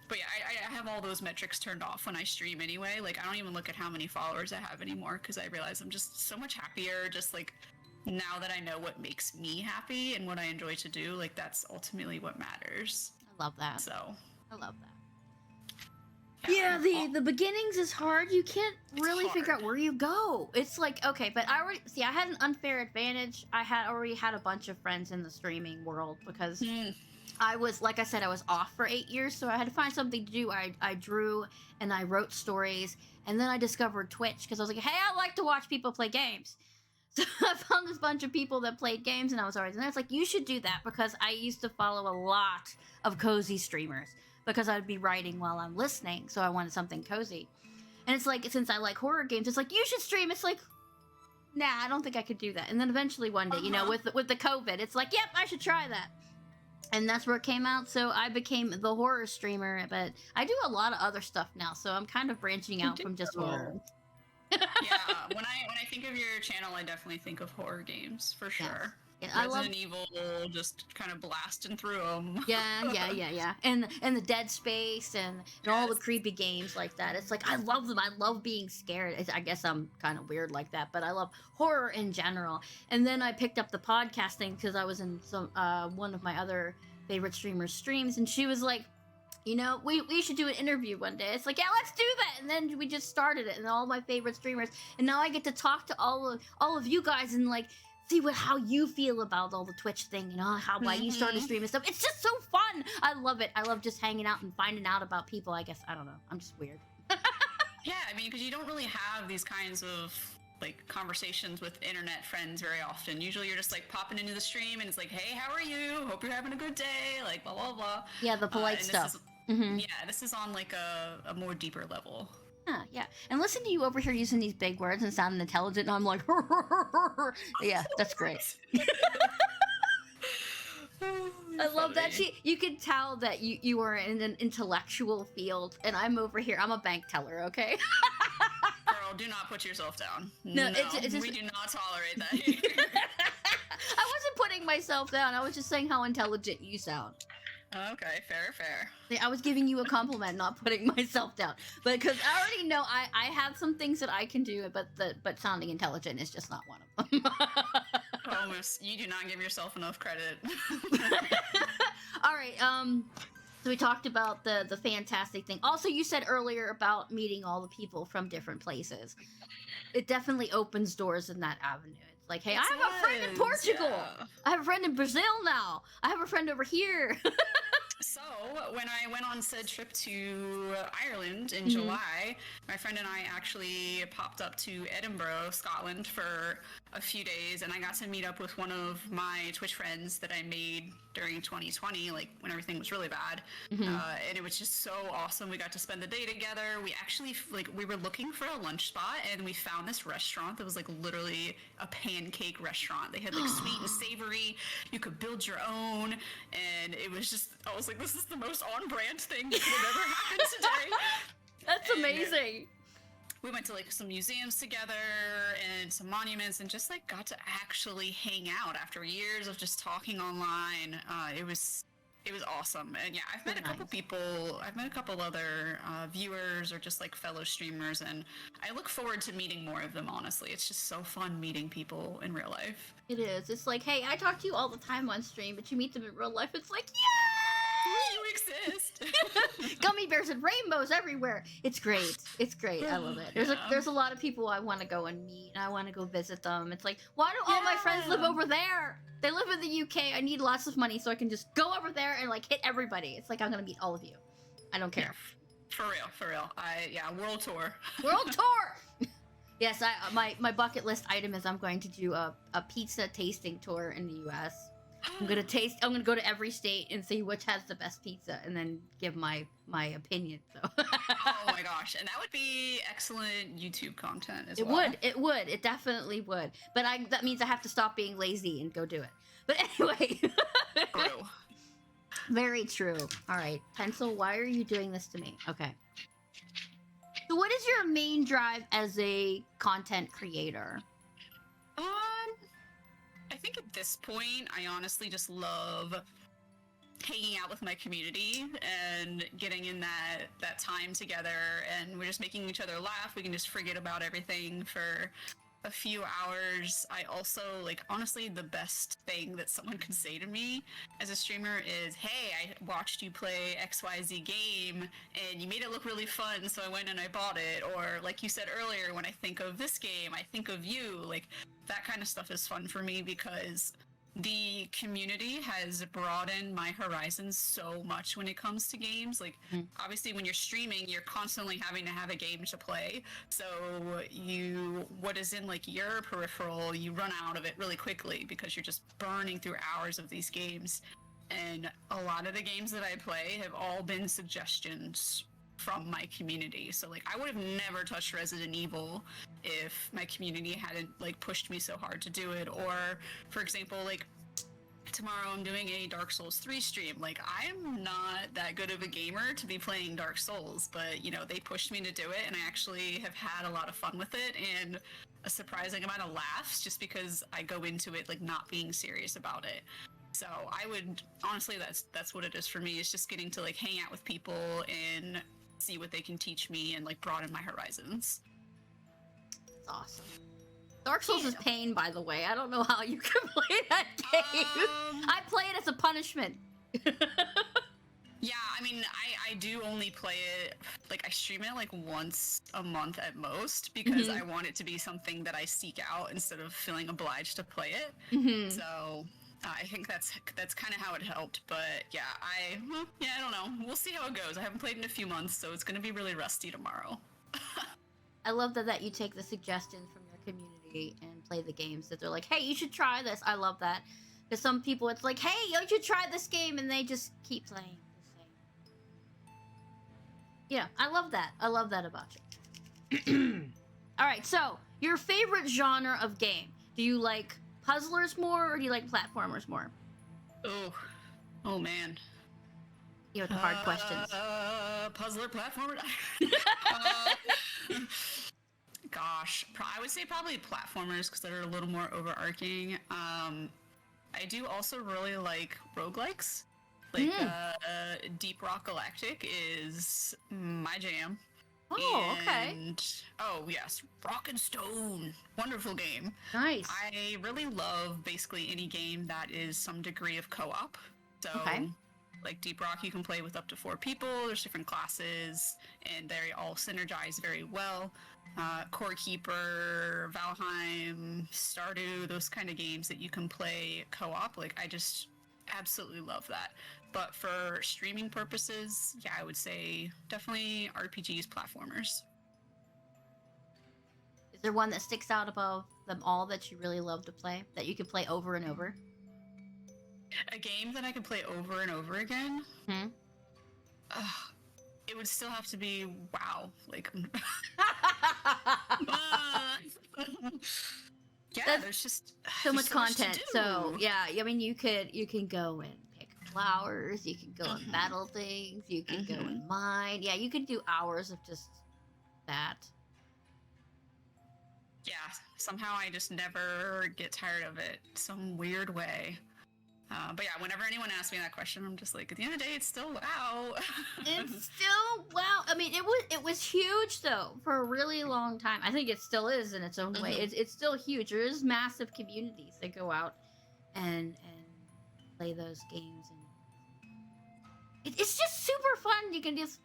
But yeah, I have all those metrics turned off when I stream anyway. Like, I don't even look at how many followers I have anymore, because I realize I'm just so much happier just like now that I know what makes me happy and what I enjoy to do. Like, that's ultimately what matters. I love that. So I love that. Yeah, the beginnings is hard. You can't really figure out where you go. It's like, okay, but I had an unfair advantage. I had already had a bunch of friends in the streaming world because I was, like I said, I was off for 8 years, so I had to find something to do. I drew and I wrote stories, and then I discovered Twitch because I was like, hey, I like to watch people play games. So I found this bunch of people that played games, and I was always, and I was like, you should do that, because I used to follow a lot of cozy streamers because I'd be writing while I'm listening, so I wanted something cozy. And it's like, since I like horror games, it's like, you should stream. It's like, nah, I don't think I could do that. And then eventually one day, you know, with the COVID, it's like, yep, I should try that. And that's where it came out. So I became the horror streamer, but I do a lot of other stuff now. So I'm kind of branching out from just horror. Yeah, when I think of your channel, I definitely think of horror games for sure. Yeah, Resident Evil, just kind of blasting through them. Yeah. And the Dead Space and all the creepy games like that. It's like, I love them. I love being scared. I guess I'm kind of weird like that, but I love horror in general. And then I picked up the podcasting because I was in some one of my other favorite streamers' streams, and she was like, you know, we should do an interview one day. It's like, yeah, let's do that. And then we just started it, and all my favorite streamers. And now I get to talk to all of you guys and like see how you feel about all the Twitch thing, you know, why you started streaming stuff. It's just so fun. I love it. I love just hanging out and finding out about people. I guess, I don't know. I'm just weird. Yeah, I mean, because you don't really have these kinds of like conversations with internet friends very often. Usually you're just like popping into the stream and it's like, hey, how are you? Hope you're having a good day. Like, blah, blah, blah. Yeah, the polite stuff. Yeah, this is on like a more deeper level. Yeah. And listen to you over here using these big words and sounding intelligent, and I'm like, yeah, that's great. I love that. You can tell that you are in an intellectual field, and I'm over here. I'm a bank teller, okay? Girl, do not put yourself down. No, No, it's just... we do not tolerate that here. I wasn't putting myself down. I was just saying how intelligent you sound. Okay, fair. I was giving you a compliment, not putting myself down. But because I already know I have some things that I can do, but sounding intelligent is just not one of them. Oh, miss, you do not give yourself enough credit. All right. So we talked about the fantastic thing. Also, you said earlier about meeting all the people from different places. It definitely opens doors in that avenue. It's like, hey, I have a friend in Portugal. Yeah. I have a friend in Brazil now. I have a friend over here. So, when I went on said trip to Ireland in July, my friend and I actually popped up to Edinburgh, Scotland for a few days, and I got to meet up with one of my Twitch friends that I made during 2020, like when everything was really bad. And it was just so awesome. We got to spend the day together. We actually, we were looking for a lunch spot, and we found this restaurant that was like literally a pancake restaurant. They had like sweet and savory. You could build your own, and it was just, I was like, this is the most on-brand thing that could have ever happened today. That's amazing. We went to like some museums together and some monuments, and just like got to actually hang out after years of just talking online. It was awesome. And yeah, I've met a couple people. I've met a couple other viewers or just like fellow streamers, and I look forward to meeting more of them. Honestly, it's just so fun meeting people in real life. It is. It's like, hey, I talk to you all the time on stream, but you meet them in real life. It's like, yeah. You exist. Gummy bears and rainbows everywhere. It's great. It's great. I love it. There's a lot of people I want to go and meet, and I want to go visit them. It's like, why do all my friends live over there? They live in the UK. I need lots of money so I can just go over there and like hit everybody. It's like I'm gonna meet all of you. I don't care. For real. World tour. World tour. Yes, my bucket list item is I'm going to do a pizza tasting tour in the US. I'm gonna go to every state and see which has the best pizza, and then give my opinion. So. Oh my gosh, and that would be excellent YouTube content as well. It would. It definitely would. But that means I have to stop being lazy and go do it. But anyway. True. Very true. All right, Pencil, why are you doing this to me? Okay. So what is your main drive as a content creator? I think at this point, I honestly just love hanging out with my community and getting in that time together, and we're just making each other laugh. We can just forget about everything for a few hours. I also, like, honestly, the best thing that someone could say to me as a streamer is, hey, I watched you play XYZ game and you made it look really fun, so I went and I bought it. Or like you said earlier, when I think of this game, I think of you. Like, that kind of stuff is fun for me because the community has broadened my horizons so much when it comes to games. Like, obviously when you're streaming, you're constantly having to have a game to play. So what is in like your peripheral, you run out of it really quickly because you're just burning through hours of these games. And a lot of the games that I play have all been suggestions from my community. So like, I would have never touched Resident Evil if my community hadn't like pushed me so hard to do it. Or for example, like tomorrow I'm doing a Dark Souls 3 stream. Like, I'm not that good of a gamer to be playing Dark Souls, but you know, they pushed me to do it, and I actually have had a lot of fun with it and a surprising amount of laughs just because I go into it like not being serious about it. So I would honestly, that's what it is for me. It's just getting to like hang out with people and see what they can teach me and like broaden my horizons. That's awesome. Dark Souls is pain, by the way. I don't know how you can play that game. I play it as a punishment. Yeah, I mean, I do only play it, like, I stream it like once a month at most because I want it to be something that I seek out instead of feeling obliged to play it. So I think that's kind of how it helped. But yeah, I don't know. We'll see how it goes. I haven't played in a few months, so it's going to be really rusty tomorrow. I love that you take the suggestions from your community and play the games that they're like, hey, you should try this. I love that. Because some people, it's like, hey, you should try this game, and they just keep playing the same. Yeah, I love that. I love that about you. All right, so your favorite genre of game? Do you like puzzlers more, or do you like platformers more? Oh man. You know, the hard questions. Puzzler platformer. Gosh, I would say probably platformers because they're a little more overarching. I do also really like roguelikes. Like Deep Rock Galactic is my jam. Oh, okay. And oh yes, Rock and Stone, wonderful game. Nice. I really love basically any game that is some degree of co-op. So, like Deep Rock, you can play with up to 4 people. There's different classes, and they all synergize very well. Core Keeper, Valheim, Stardew, those kind of games that you can play co-op. Like I just absolutely love that. But for streaming purposes, yeah, I would say definitely RPGs, platformers. Is there one that sticks out above them all that you really love to play, that you can play over and over? A game that I can play over and over again? Hmm? It would still have to be WoW. Like, yeah, there's just so much to content. do. So yeah, I mean, you can go and pick flowers. You can go and battle things. You can go and mine. Yeah, you could do hours of just that. Yeah, somehow I just never get tired of it. Some weird way. But yeah, whenever anyone asks me that question, I'm just like, at the end of the day, it's still WoW. It's still WoW. I mean, it was huge though for a really long time. I think it still is in its own way. It's still huge. There is massive communities that go out and play those games, and it's just super fun. You can just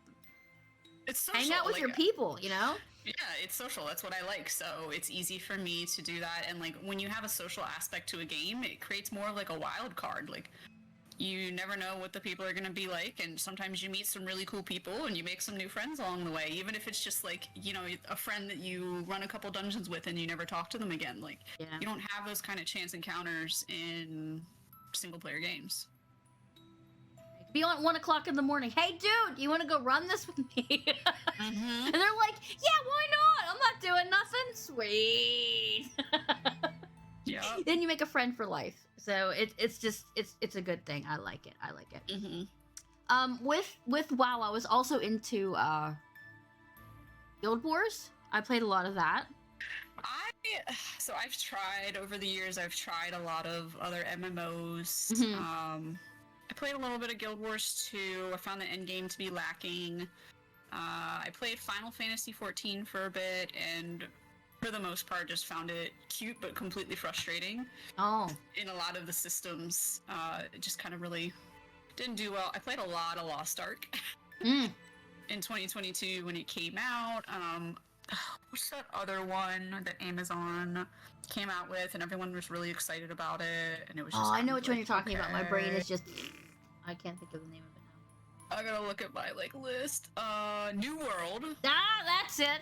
hang out with your people, you know. Yeah, it's social. That's what I like. So it's easy for me to do that. And like when you have a social aspect to a game, it creates more of like a wild card. Like you never know what the people are going to be like. And sometimes you meet some really cool people and you make some new friends along the way. Even if it's just like, you know, a friend that you run a couple dungeons with and you never talk to them again. Like you don't have those kind of chance encounters in single player games. Be on at 1 o'clock in the morning. Hey, dude, you want to go run this with me? And they're like, yeah, why not? I'm not doing nothing. Sweet. Yeah. Then you make a friend for life. So it's a good thing. I like it. With WoW, I was also into Guild Wars. I played a lot of that. So I've tried over the years. I've tried a lot of other MMOs. I played a little bit of Guild Wars 2. I found the endgame to be lacking. I played Final Fantasy XIV for a bit, and for the most part, just found it cute but completely frustrating. Oh. In a lot of the systems, it just kind of really didn't do well. I played a lot of Lost Ark in 2022 when it came out. What's that other one that Amazon came out with, and everyone was really excited about it, and it was just I know which one you're talking about. My brain is just I can't think of the name of it now. I gotta look at my list. New World. That's it.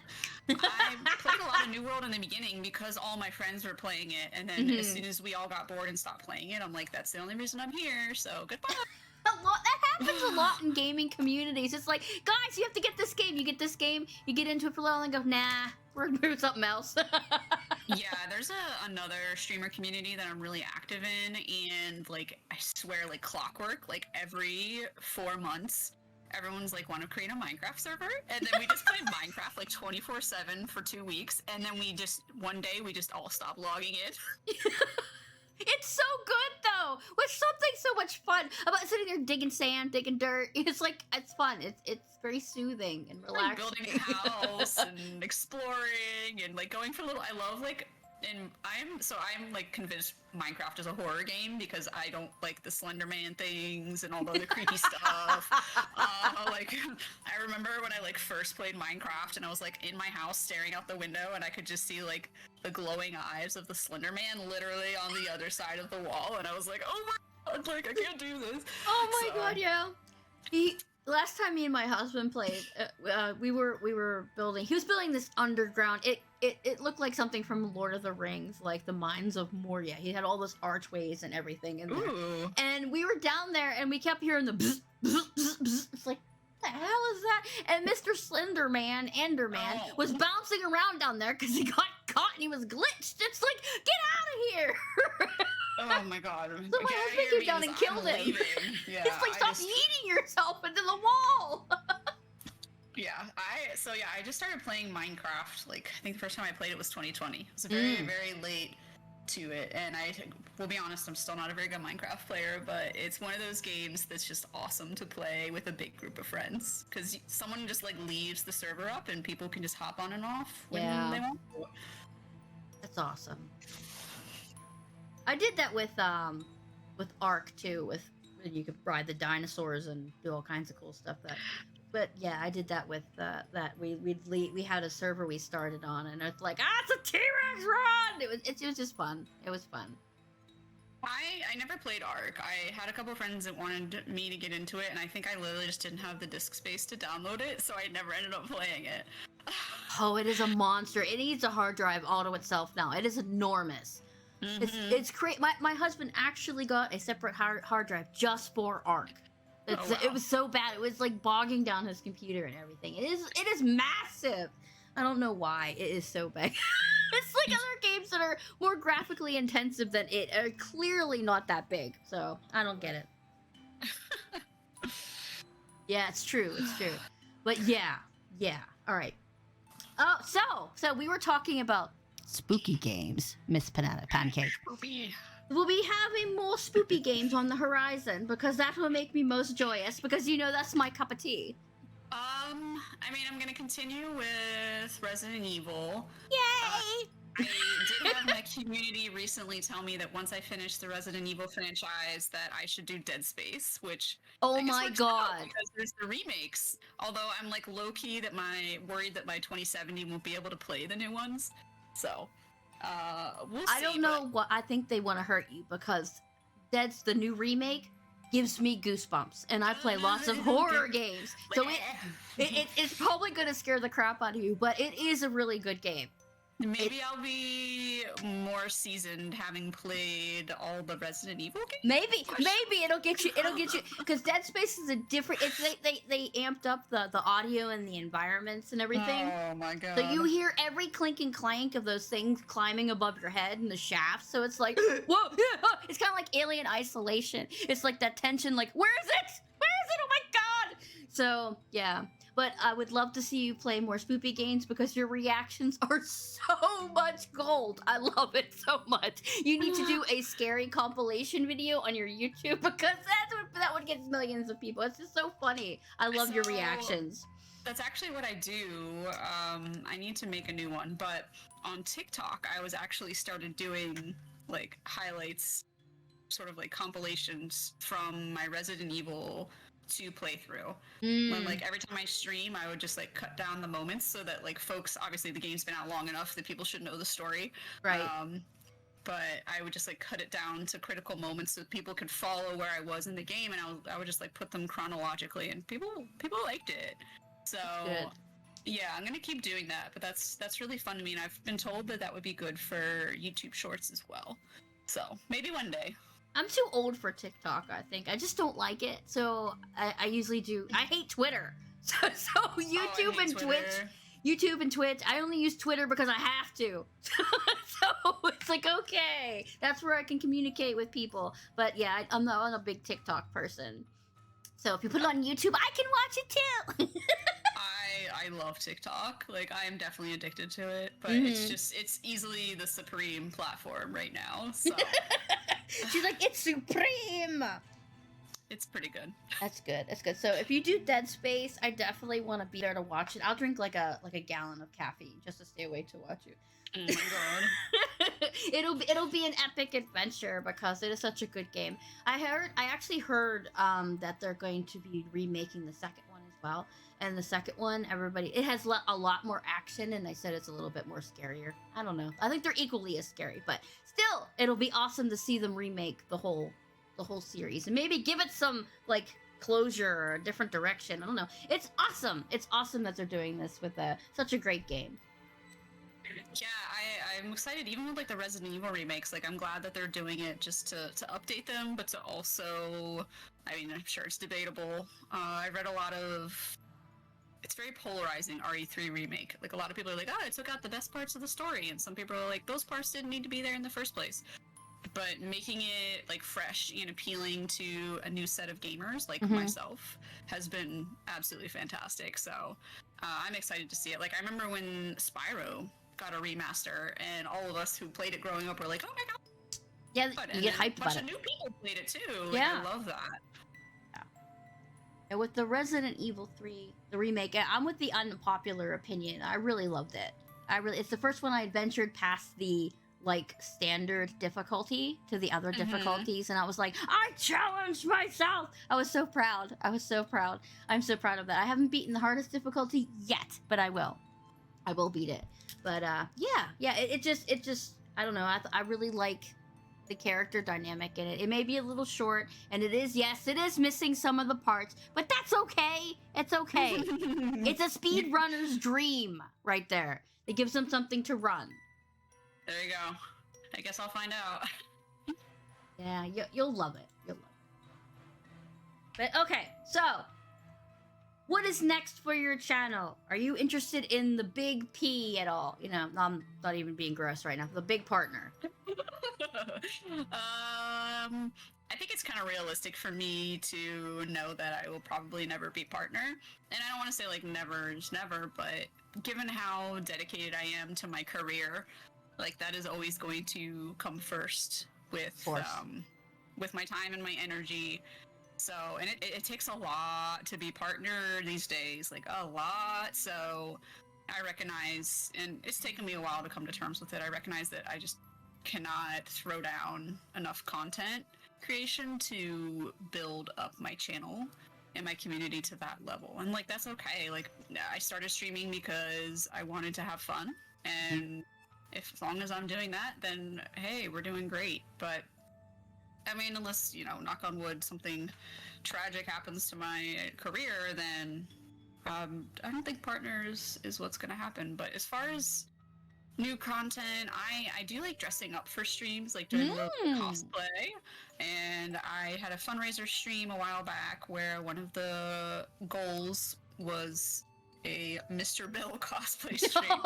I played a lot of New World in the beginning because all my friends were playing it, and then as soon as we all got bored and stopped playing it, I'm like, that's the only reason I'm here, so goodbye. That happens a lot in gaming communities. It's like, guys, you have to get this game. You get this game, you get into it for a little and go, nah, we're gonna do something else. Yeah, there's another streamer community that I'm really active in, and like I swear, like clockwork, like every 4 months, everyone's like, want to create a Minecraft server, and then we just play Minecraft like 24/7 for 2 weeks, and then one day we just all stop logging in. It's so good though. With something so much fun about sitting there digging sand, digging dirt. It's like it's fun. It's very soothing and relaxing. Like building a house and exploring and like going for a little. I love like, and I'm like convinced Minecraft is a horror game because I don't like the Slender Man things and all the other creepy stuff. Like I remember when I like first played Minecraft and I was like in my house staring out the window and I could just see like the glowing eyes of the Slender Man literally on the other side of the wall, and I was like, oh my god, like I can't do this. Oh my god, yeah. Last time me and my husband played, we were building. He was building this underground. It looked like something from Lord of the Rings, like the Mines of Moria. He had all those archways and everything in there. Ooh. And we were down there, and we kept hearing the bzz, bzz, bzz, bzz. It's like, the hell is that? And Mr. Enderman, was bouncing around down there because he got caught and he was glitched. It's like, get out of here! Oh my god. So my husband came down and killed him. Yeah, It's like, stop eating yourself into the wall! Yeah, I just started playing Minecraft, like, I think the first time I played it was 2020. It was very, very late to it, and I will be honest, I'm still not a very good Minecraft player, but it's one of those games that's just awesome to play with a big group of friends, because someone just, like, leaves the server up, and people can just hop on and off when they want to. That's awesome. I did that with Ark, too, with you could ride the dinosaurs and do all kinds of cool stuff. But yeah, I did that with that. We had a server we started on, and it's like, it's a T-Rex run. It was just fun. It was fun. I never played Ark. I had a couple friends that wanted me to get into it, and I think I literally just didn't have the disk space to download it, so I never ended up playing it. Oh, it is a monster. It needs a hard drive all to itself now. It is enormous. Mm-hmm. It's great. My husband actually got a separate hard drive just for Ark. It was so bad. It was like bogging down his computer and everything. It is massive. I don't know why it is so big. It's like other games that are more graphically intensive than it are clearly not that big. So I don't get it. Yeah, it's true. It's true. But yeah. All right. Oh, so we were talking about spooky games, Miss Banana Pancake. Spooky. We'll be having more spoopy games on the horizon because that will make me most joyous because that's my cup of tea. I mean, I'm gonna continue with Resident Evil. Yay! I did have my community recently tell me that once I finish the Resident Evil franchise that I should do Dead Space, which oh my god, because there's the remakes. Although I'm like low-key worried that my 2070 won't be able to play the new ones. So we'll see. I don't know what I think they want to hurt you because the new remake gives me goosebumps, and I play lots of horror games, so it's probably gonna scare the crap out of you. But it is a really good game. Maybe I'll be more seasoned having played all the Resident Evil games. Maybe it'll get you because Dead Space is a different. They amped up the audio and the environments and everything. Oh my god! So you hear every clink and clank of those things climbing above your head in the shafts. So it's like whoa, it's kind of like Alien Isolation. It's like that tension, like where is it? Oh my god! So yeah. But I would love to see you play more spoopy games because your reactions are so much gold. I love it so much. You need to do a scary compilation video on your YouTube because that would get millions of people. It's just so funny. I love your reactions. That's actually what I do. I need to make a new one, but on TikTok, I was actually started doing like highlights, sort of like compilations from my Resident Evil 2 playthrough. When like every time I stream, I would just like cut down the moments so that like folks, obviously the game's been out long enough that people should know the story, right? But I would just like cut it down to critical moments so people could follow where I was in the game, and I would just like put them chronologically, and people liked it. So yeah, I'm gonna keep doing that. But that's really fun to me, and I've been told that would be good for YouTube Shorts as well. So maybe one day. I'm too old for TikTok, I think. I just don't like it. So I usually do. I hate Twitter. So YouTube and Twitch. YouTube and Twitch. I only use Twitter because I have to. So it's like, okay, that's where I can communicate with people. But yeah, I'm not a big TikTok person. So if you put it on YouTube, I can watch it too. I love TikTok. Like, I am definitely addicted to it, but it's easily the supreme platform right now. So she's like, it's supreme. It's pretty good. That's good. So if you do Dead Space, I definitely want to be there to watch it. I'll drink like a gallon of caffeine just to stay awake to watch it. Oh my god. It'll be an epic adventure because it is such a good game. I actually heard that they're going to be remaking the second one as well. And the second one, it has a lot more action, and they said it's a little bit more scarier. I don't know. I think they're equally as scary, but still, it'll be awesome to see them remake the whole series and maybe give it some like closure or a different direction. I don't know. It's awesome. It's awesome that they're doing this with such a great game. Yeah, I'm excited even with like the Resident Evil remakes. Like I'm glad that they're doing it just to update them, but to also, I mean, I'm sure it's debatable. I read a lot of. It's very polarizing RE3 remake. Like a lot of people are like, oh, it took out the best parts of the story, and some people are like, those parts didn't need to be there in the first place. But making it like fresh and appealing to a new set of gamers like myself has been absolutely fantastic. So I'm excited to see it. Like I remember when Spyro got a remaster, and all of us who played it growing up were like, oh my god. Yeah, you get hyped about it. A bunch of new people played it too. Like, Yeah. I love that. And with the Resident Evil 3, the remake, I'm with the unpopular opinion. I really loved it. It's the first one I ventured past the like standard difficulty to the other difficulties, and I was like, I challenged myself. I was so proud. I'm so proud of that. I haven't beaten the hardest difficulty yet, but I will beat it. But it just I don't know. I really like the character dynamic in it. It may be a little short, and it is missing some of the parts, but that's okay. It's okay. It's a speedrunner's dream right there. It gives them something to run. There you go. I guess I'll find out. Yeah, you'll love it. You'll love it. But okay, so what is next for your channel? Are you interested in the big P at all? You know, I'm not even being gross right now. The big partner. I think it's kind of realistic for me to know that I will probably never be partner. And I don't want to say like never is never, but given how dedicated I am to my career, like that is always going to come first with my time and my energy. So, and it takes a lot to be partner these days, like a lot. So I recognize, and it's taken me a while to come to terms with it. I recognize that I just cannot throw down enough content creation to build up my channel and my community to that level. And like, that's okay. Like I started streaming because I wanted to have fun. And as long as I'm doing that, then hey, we're doing great. But I mean, unless, you know, knock on wood, something tragic happens to my career, then I don't think partners is what's going to happen. But as far as new content, I do like dressing up for streams, like doing a little cosplay. And I had a fundraiser stream a while back where one of the goals was a Mr. Bill cosplay stream.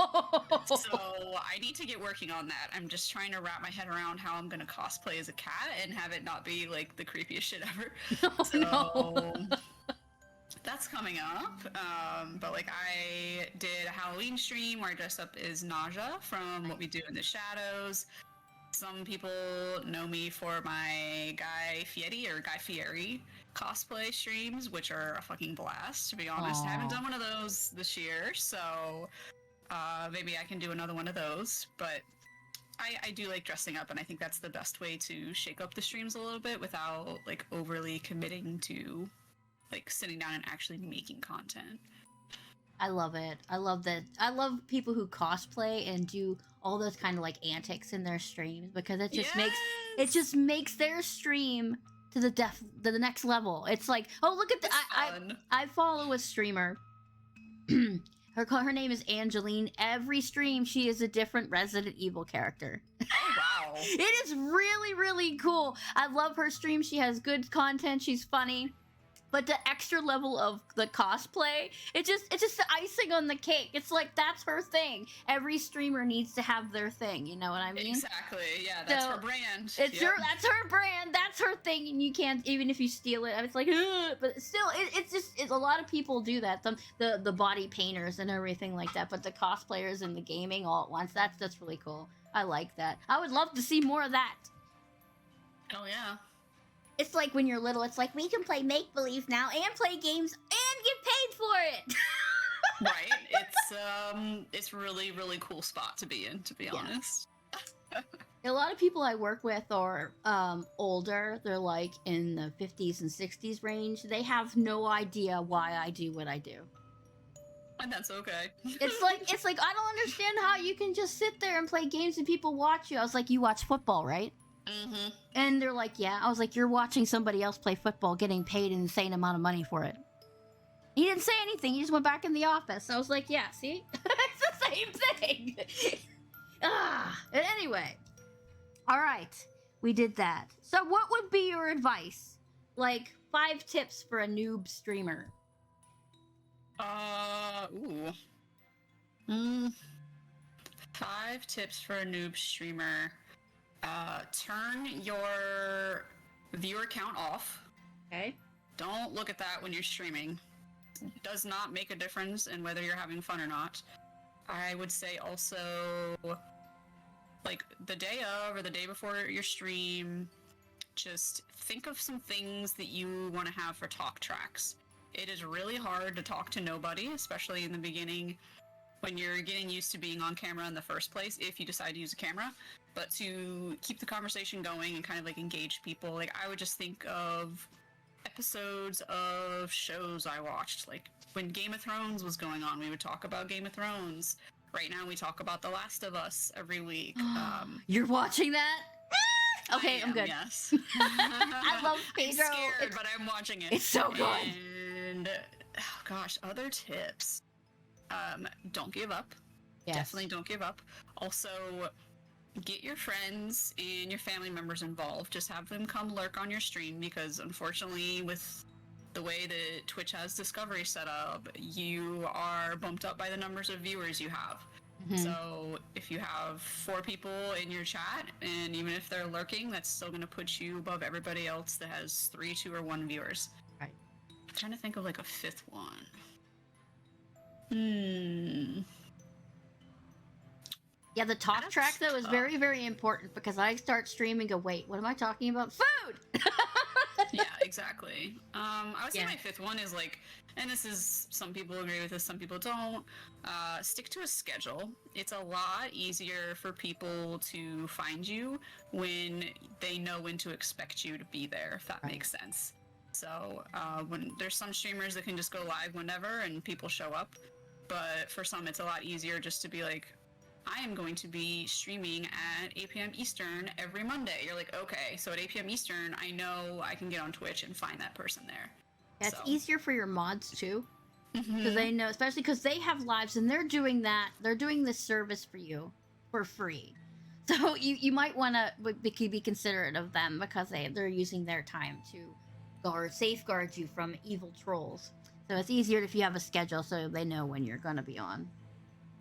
So I need to get working on that. I'm just trying to wrap my head around how I'm going to cosplay as a cat and have it not be like the creepiest shit ever. That's coming up. But like I did a Halloween stream where I dressed up as Naja from What We Do in the Shadows. Some people know me for my Guy Fieri cosplay streams, which are a fucking blast, to be honest. I haven't done one of those this year, so maybe I can do another one of those. But I do like dressing up, and I think that's the best way to shake up the streams a little bit without like overly committing to like sitting down and actually making content. I love it. I love that. I love people who cosplay and do all those kind of like antics in their streams, because it just makes their stream to the next level. It's like, oh, look at I follow a streamer. Her name is Angeline. Every stream she is a different Resident Evil character. Oh wow. It is really, really cool. I love her stream. She has good content. She's funny. But the extra level of the cosplay, it's just the icing on the cake. It's like, that's her thing. Every streamer needs to have their thing. You know what I mean? Exactly. Yeah, that's her brand. That's her brand. That's her thing, and you can't, even if you steal it. It's like, ugh, but still, it's a lot of people do that. The body painters and everything like that. But the cosplayers and the gaming all at once. That's really cool. I like that. I would love to see more of that. Oh yeah. It's like when you're little, it's like, we can play make-believe now and play games and get paid for it. Right. It's really, really cool spot to be in, to be honest. A lot of people I work with are older. They're like in the 50s and 60s range. They have no idea why I do what I do. And that's okay. It's like I don't understand how you can just sit there and play games and people watch you. I was like, you watch football, right? Mm-hmm. And they're like, yeah. I was like, you're watching somebody else play football, getting paid an insane amount of money for it. He didn't say anything. He just went back in the office. I was like, yeah, see? It's the same thing. And anyway, all right, we did that. So, what would be your advice? Like 5 tips for a noob streamer. Ooh. Mm, 5 tips for a noob streamer. Turn your viewer count off. Okay. Don't look at that when you're streaming. Does not make a difference in whether you're having fun or not. I would say also, like, the day of or the day before your stream, just think of some things that you want to have for talk tracks. It is really hard to talk to nobody, especially in the beginning when you're getting used to being on camera in the first place, if you decide to use a camera. But to keep the conversation going and kind of like engage people, like I would just think of episodes of shows I watched. Like when Game of Thrones was going on, we would talk about Game of Thrones. Right now we talk about The Last of Us every week. You're watching that? Okay, I'm good. Yes. I love Pedro. I'm scared, but I'm watching it. It's so good. And oh gosh, other tips. Don't give up. Yes. Definitely don't give up. Also, get your friends and your family members involved. Just have them come lurk on your stream because unfortunately with the way that Twitch has Discovery set up, you are bumped up by the numbers of viewers you have. Mm-hmm. So if you have 4 people in your chat, and even if they're lurking, that's still going to put you above everybody else that has 3, 2, or 1 viewers. Right. I'm trying to think of like a 5th one. Yeah, the talk track though is very, very important because I start streaming and go, wait, what am I talking about? Food! Yeah, exactly. I would say my 5th one is like, and this is, some people agree with this, some people don't, stick to a schedule. It's a lot easier for people to find you when they know when to expect you to be there, if that makes sense. So when there's some streamers that can just go live whenever and people show up, but for some it's a lot easier just to be like, I am going to be streaming at 8 p.m. Eastern every Monday. You're like, okay, so at 8 p.m. Eastern, I know I can get on Twitch and find that person there. Yeah, it's easier for your mods too, because they know, especially because they have lives and they're doing that. They're doing this service for you for free, so you might want to be considerate of them because they're using their time to safeguard you from evil trolls. So it's easier if you have a schedule so they know when you're gonna be on.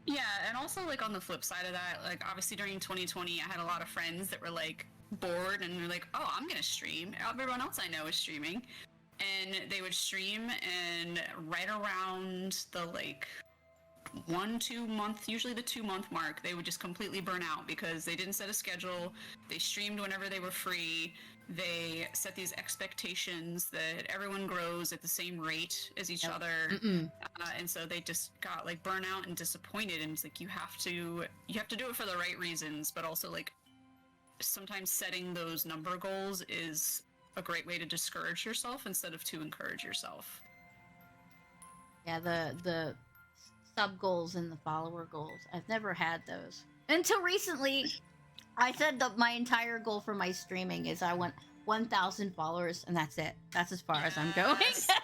Yeah, and also like on the flip side of that, like obviously during 2020, I had a lot of friends that were like bored and they're like, oh, I'm gonna stream. Everyone else I know is streaming. And they would stream, and right around the like 1-2 month, usually the 2-month mark, they would just completely burn out because they didn't set a schedule. They streamed whenever they were free. They set these expectations that everyone grows at the same rate as each other, and so they just got like burnout and disappointed. And it's like you have to do it for the right reasons, but also like sometimes setting those number goals is a great way to discourage yourself instead of to encourage yourself. Yeah, the sub goals and the follower goals. I've never had those until recently. I said that my entire goal for my streaming is I want 1,000 followers, and that's it. That's as far as I'm going.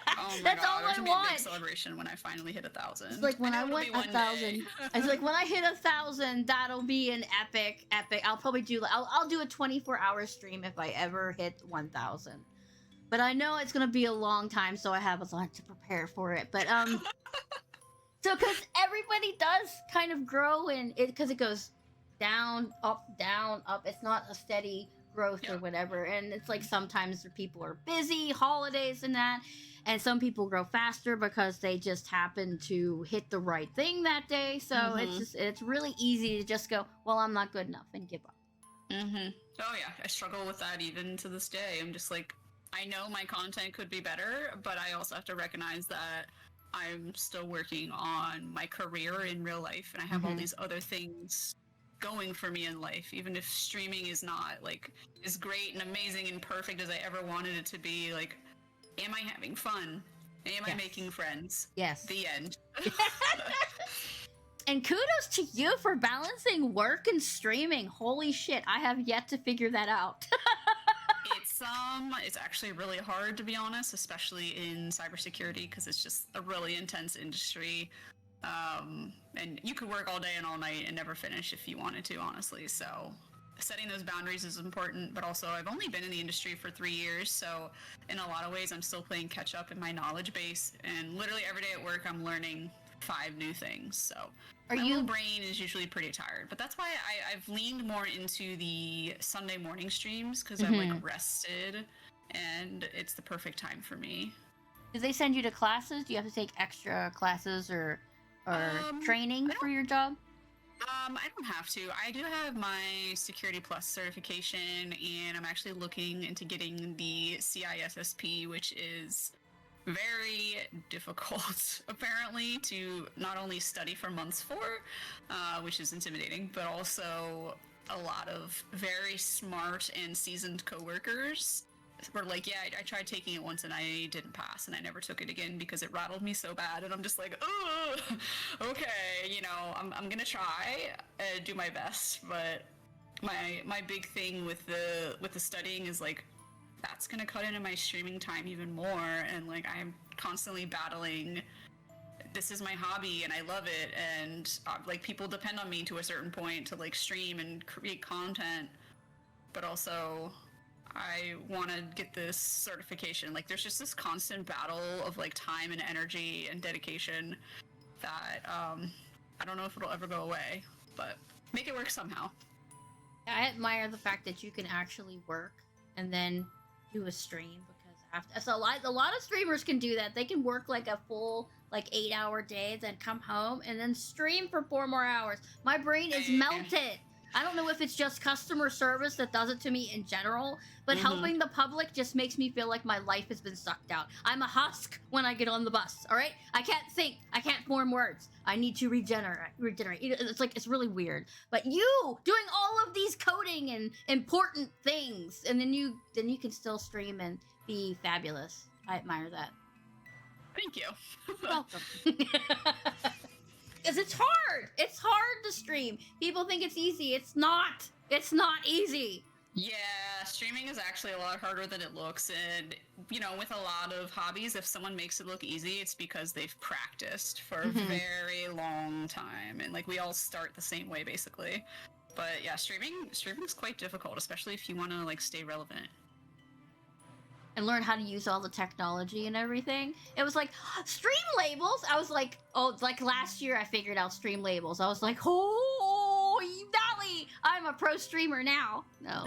Oh my That's God, all I be want. a big celebration when I finally hit 1,000. It's like when I want 1,000. It's like when I hit 1,000, that'll be an epic. I'll probably do. I'll do a 24-hour stream if I ever hit 1,000. But I know it's gonna be a long time, so I have a lot to prepare for it. But so because everybody does kind of grow and because it goes down, up. It's not a steady growth or whatever. And it's like sometimes people are busy, holidays and that. And some people grow faster because they just happen to hit the right thing that day. So it's really easy to just go, well, I'm not good enough and give up. Oh yeah, I struggle with that even to this day. I'm just like, I know my content could be better, but I also have to recognize that I'm still working on my career in real life, and I have all these other things going for me in life. Even if streaming is not like as great and amazing and perfect as I ever wanted it to be, like, am I having fun? Am I making friends? Yes. The end. And kudos to you for balancing work and streaming. Holy shit, I have yet to figure that out. It's actually really hard, to be honest, especially in cybersecurity, because it's just a really intense industry. And you could work all day and all night and never finish if you wanted to, honestly. So setting those boundaries is important, but also I've only been in the industry for 3 years, so in a lot of ways I'm still playing catch up in my knowledge base, and literally every day at work I'm learning 5 new things. So my little brain is usually pretty tired, but that's why I've leaned more into the Sunday morning streams, because I'm like rested and it's the perfect time for me. Do they send you to classes? Do you have to take extra classes or training for your job? I don't have to. I do have my Security Plus certification, and I'm actually looking into getting the CISSP, which is very difficult, apparently, to not only study for months for, which is intimidating, but also a lot of very smart and seasoned coworkers were like, yeah, I tried taking it once and I didn't pass, and I never took it again because it rattled me so bad. And I'm just like, oh, okay, you know, I'm gonna try and do my best, but my big thing with the studying is like, that's gonna cut into my streaming time even more, and like I'm constantly battling. This is my hobby and I love it, and like people depend on me to a certain point to like stream and create content, but also I want to get this certification. Like there's just this constant battle of like time and energy and dedication that I don't know if it'll ever go away, but make it work somehow. I admire the fact that you can actually work and then do a stream, because after so a lot of streamers can do that. They can work like a full like 8-hour day, then come home and then stream for 4 more hours. My brain is melted. I don't know if it's just customer service that does it to me in general, but helping the public just makes me feel like my life has been sucked out. I'm a husk when I get on the bus, all right? I can't think. I can't form words. I need to regenerate. It's like, it's really weird. But you doing all of these coding and important things, and then you can still stream and be fabulous. I admire that. Thank you. Welcome. Because it's hard. It's hard to stream. People think it's easy. It's not. It's not easy. Yeah, streaming is actually a lot harder than it looks. And, you know, with a lot of hobbies, if someone makes it look easy, it's because they've practiced for a very long time. And, like, we all start the same way, basically. But, yeah, streaming is quite difficult, especially if you want to, like, stay relevant. And learn how to use all the technology and everything. It was like, stream labels? I was like, oh, like last year I figured out stream labels. I was like, oh, Dolly, I'm a pro streamer now. No.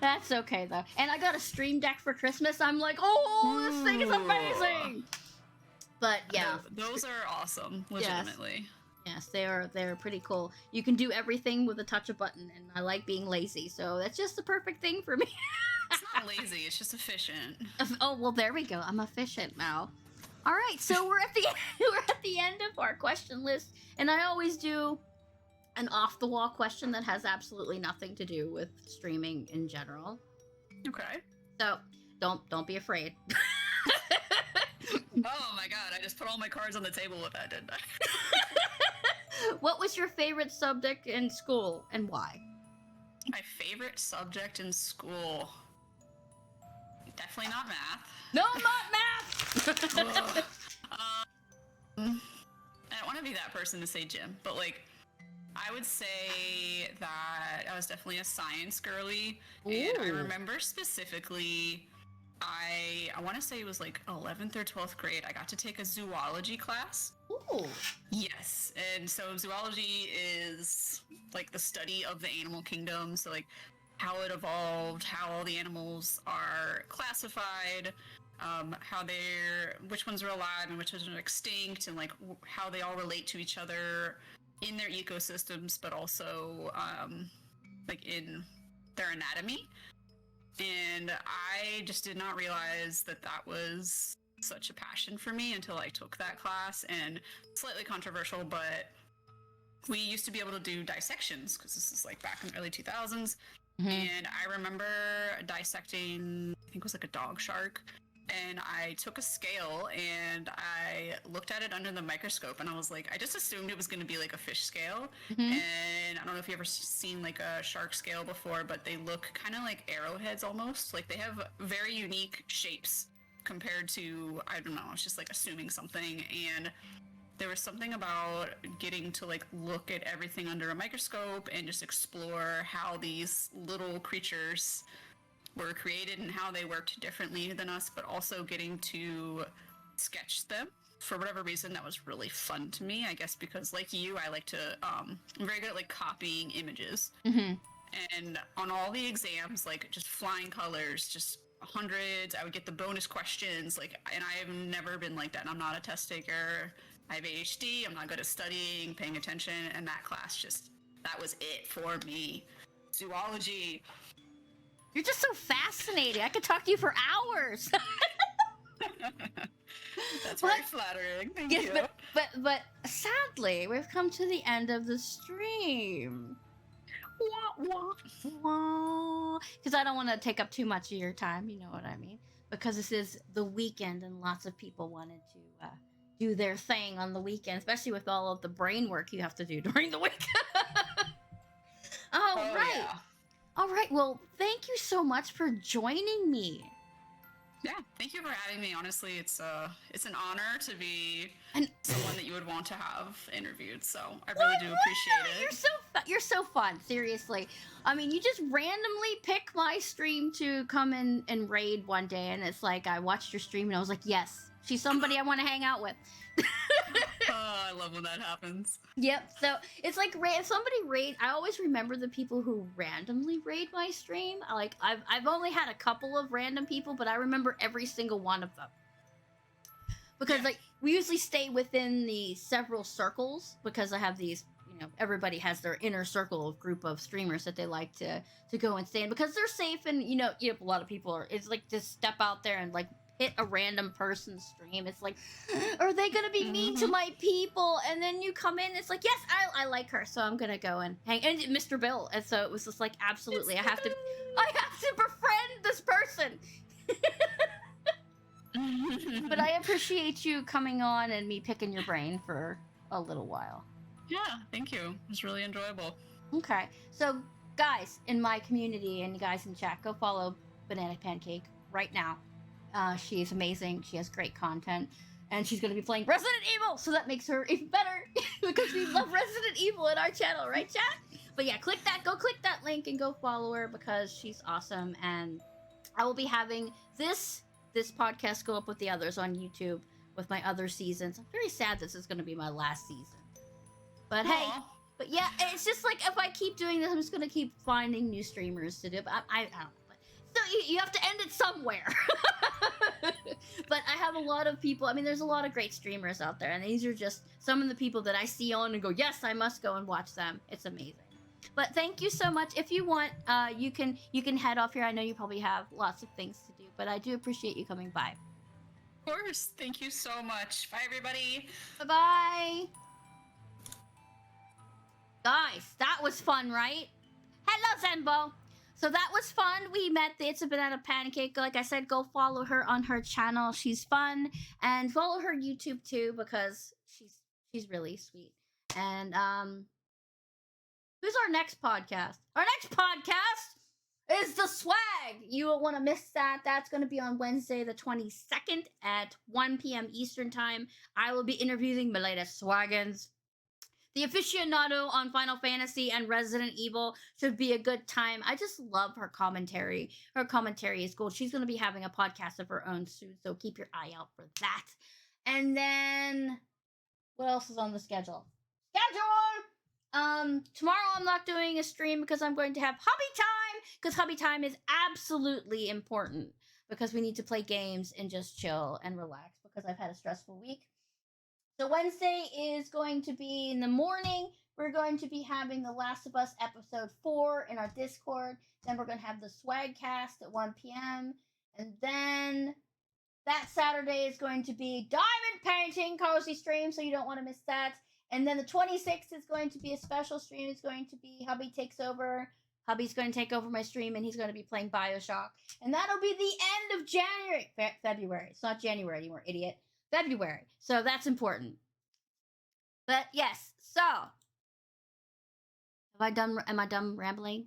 That's okay, though. And I got a stream deck for Christmas. I'm like, oh, this thing is amazing. But, yeah. Those are awesome, legitimately. Yes, they're pretty cool. You can do everything with a touch of button, and I like being lazy, so that's just the perfect thing for me. It's not lazy, it's just efficient. Oh, well, there we go. I'm efficient now. All right, so we're at the end of our question list, and I always do an off-the-wall question that has absolutely nothing to do with streaming in general. Okay. So, don't be afraid. Oh my god, I just put all my cards on the table with that, didn't I? What was your favorite subject in school, and why? My favorite subject in school? Definitely not math. No, not math! I don't want to be that person to say gym, but like, I would say that I was definitely a science girly. Ooh. And I remember specifically, I want to say it was like 11th or 12th grade, I got to take a zoology class. Ooh. Yes, and so zoology is like the study of the animal kingdom, so like how it evolved, how all the animals are classified, which ones are alive and which ones are extinct, and like how they all relate to each other in their ecosystems, but also like in their anatomy. And I just did not realize that was such a passion for me until I took that class. And slightly controversial, but we used to be able to do dissections, because this is like back in the early 2000s. And I remember dissecting, I think it was like a dog shark, and I took a scale and I looked at it under the microscope, and I was like, I just assumed it was going to be like a fish scale. And I don't know if you've ever seen like a shark scale before, but they look kind of like arrowheads almost. Like they have very unique shapes compared to, I don't know, it's just like assuming something. And there was something about getting to like look at everything under a microscope and just explore how these little creatures were created and how they worked differently than us, but also getting to sketch them. For whatever reason, that was really fun to me. I guess because, like you, I like to. I'm very good at like copying images, Mm-hmm. and on all the exams, like just flying colors, just hundreds. I would get the bonus questions, like, and I have never been like that. And I'm not a test taker. I have ADHD. I'm not good at studying, paying attention, and that class just that was it for me. Zoology. You're just so fascinating. I could talk to you for hours. That's very flattering. Thank you. But sadly, we've come to the end of the stream. Because I don't want to take up too much of your time. You know what I mean? Because this is the weekend, and lots of people wanted to do their thing on the weekend, especially with all of the brain work you have to do during the week. All right. Yeah. All right. Well, thank you so much for joining me. Yeah, thank you for having me. Honestly, it's an honor to be And someone that you would want to have interviewed. So I really do appreciate it. You're so fun. Seriously. I mean, you just randomly pick my stream to come in and raid one day, and it's like I watched your stream and I was like, yes, she's somebody I want to hang out with. I love when that happens. Yep. So it's like if somebody raid, I always remember the people who randomly raid my stream. I've only had a couple of random people, but I remember every single one of them because like we usually stay within the several circles because I have these. You know, everybody has their inner circle of group of streamers that they like to go and stay in because they're safe and a lot of people are. It's like just step out there and like hit a random person's stream. It's like, are they gonna be mean to my people? And then you come in, it's like, yes, I like her, so I'm gonna go and hang. And Mr. Bill, and so it was just like, absolutely, I have to befriend this person. But I appreciate you coming on and me picking your brain for a little while. Yeah, thank you. It was really enjoyable. Okay, so guys in my community and you guys in chat, go follow Banana Pancake right now. She is amazing. She has great content. And she's going to be playing Resident Evil, so that makes her even better because we love Resident Evil in our channel, right, chat? But yeah, go click that link and go follow her because she's awesome. And I will be having this podcast go up with the others on YouTube with my other seasons. I'm very sad this is going to be my last season. But hey, but yeah, it's just like if I keep doing this, I'm just going to keep finding new streamers to do. But I don't know. So you have to end it somewhere. But I have a lot of people. I mean, there's a lot of great streamers out there, and these are just some of the people that I see on and go, yes, I must go and watch them. It's amazing. But thank you so much. If you want, you can head off here. I know you probably have lots of things to do, but I do appreciate you coming by. Of course. Thank you so much. Bye, everybody. Bye-bye. Guys, that was fun, right? Hello, Zenbo. So that was fun. We met the It's a Banana Pancake. Like I said, go follow her on her channel. She's fun. And follow her YouTube too because she's really sweet. And who's our next podcast? Our next podcast is the Swag. You won't want to miss that. That's going to be on Wednesday the 22nd at 1 p.m. Eastern Time. I will be interviewing my latest Swaggins. The aficionado on Final Fantasy and Resident Evil should be a good time. I just love her commentary. Her commentary is gold. She's going to be having a podcast of her own soon, so keep your eye out for that. And what else is on the schedule? Tomorrow I'm not doing a stream because I'm going to have hobby time, because hobby time is absolutely important because we need to play games and just chill and relax because I've had a stressful week. So Wednesday is going to be in the morning. We're going to be having The Last of Us episode 4 in our Discord. Then we're going to have the Swagcast at 1 p.m. And then that Saturday is going to be Diamond Painting Cozy stream, so you don't want to miss that. And then the 26th is going to be a special stream. It's going to be Hubby Takes Over. Hubby's going to take over my stream, and he's going to be playing BioShock. And that'll be the end of January. February. It's not January anymore, idiot. February. So that's important. But yes, so am I done rambling?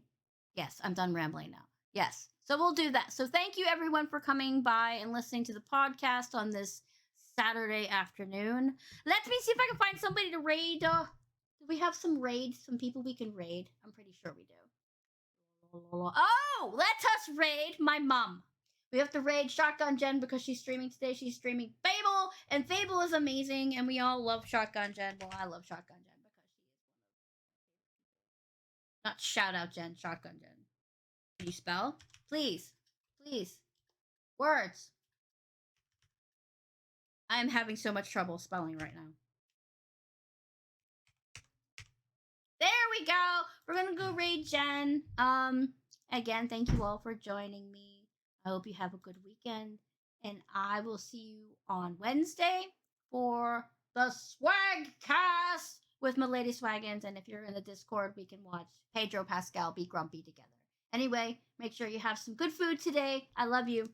Yes, I'm done rambling now. Yes. So we'll do that. So thank you everyone for coming by and listening to the podcast on this Saturday afternoon. Let me see if I can find somebody to raid. Do we have some raids? Some people we can raid? I'm pretty sure we do. Oh, let us raid my mom. We have to raid Shotgun Jen because she's streaming today. She's streaming Fable, and Fable is amazing, and we all love Shotgun Jen. Well, I love Shotgun Jen because she is not shout out Jen, Shotgun Jen. Can you spell? Please. Please. Words. I am having so much trouble spelling right now. There we go. We're gonna go raid Jen. Again, thank you all for joining me. I hope you have a good weekend, and I will see you on Wednesday for the Swag Cast with my lady Swaggins. And if you're in the Discord, we can watch Pedro Pascal be grumpy together. Anyway, make sure you have some good food today. I love you.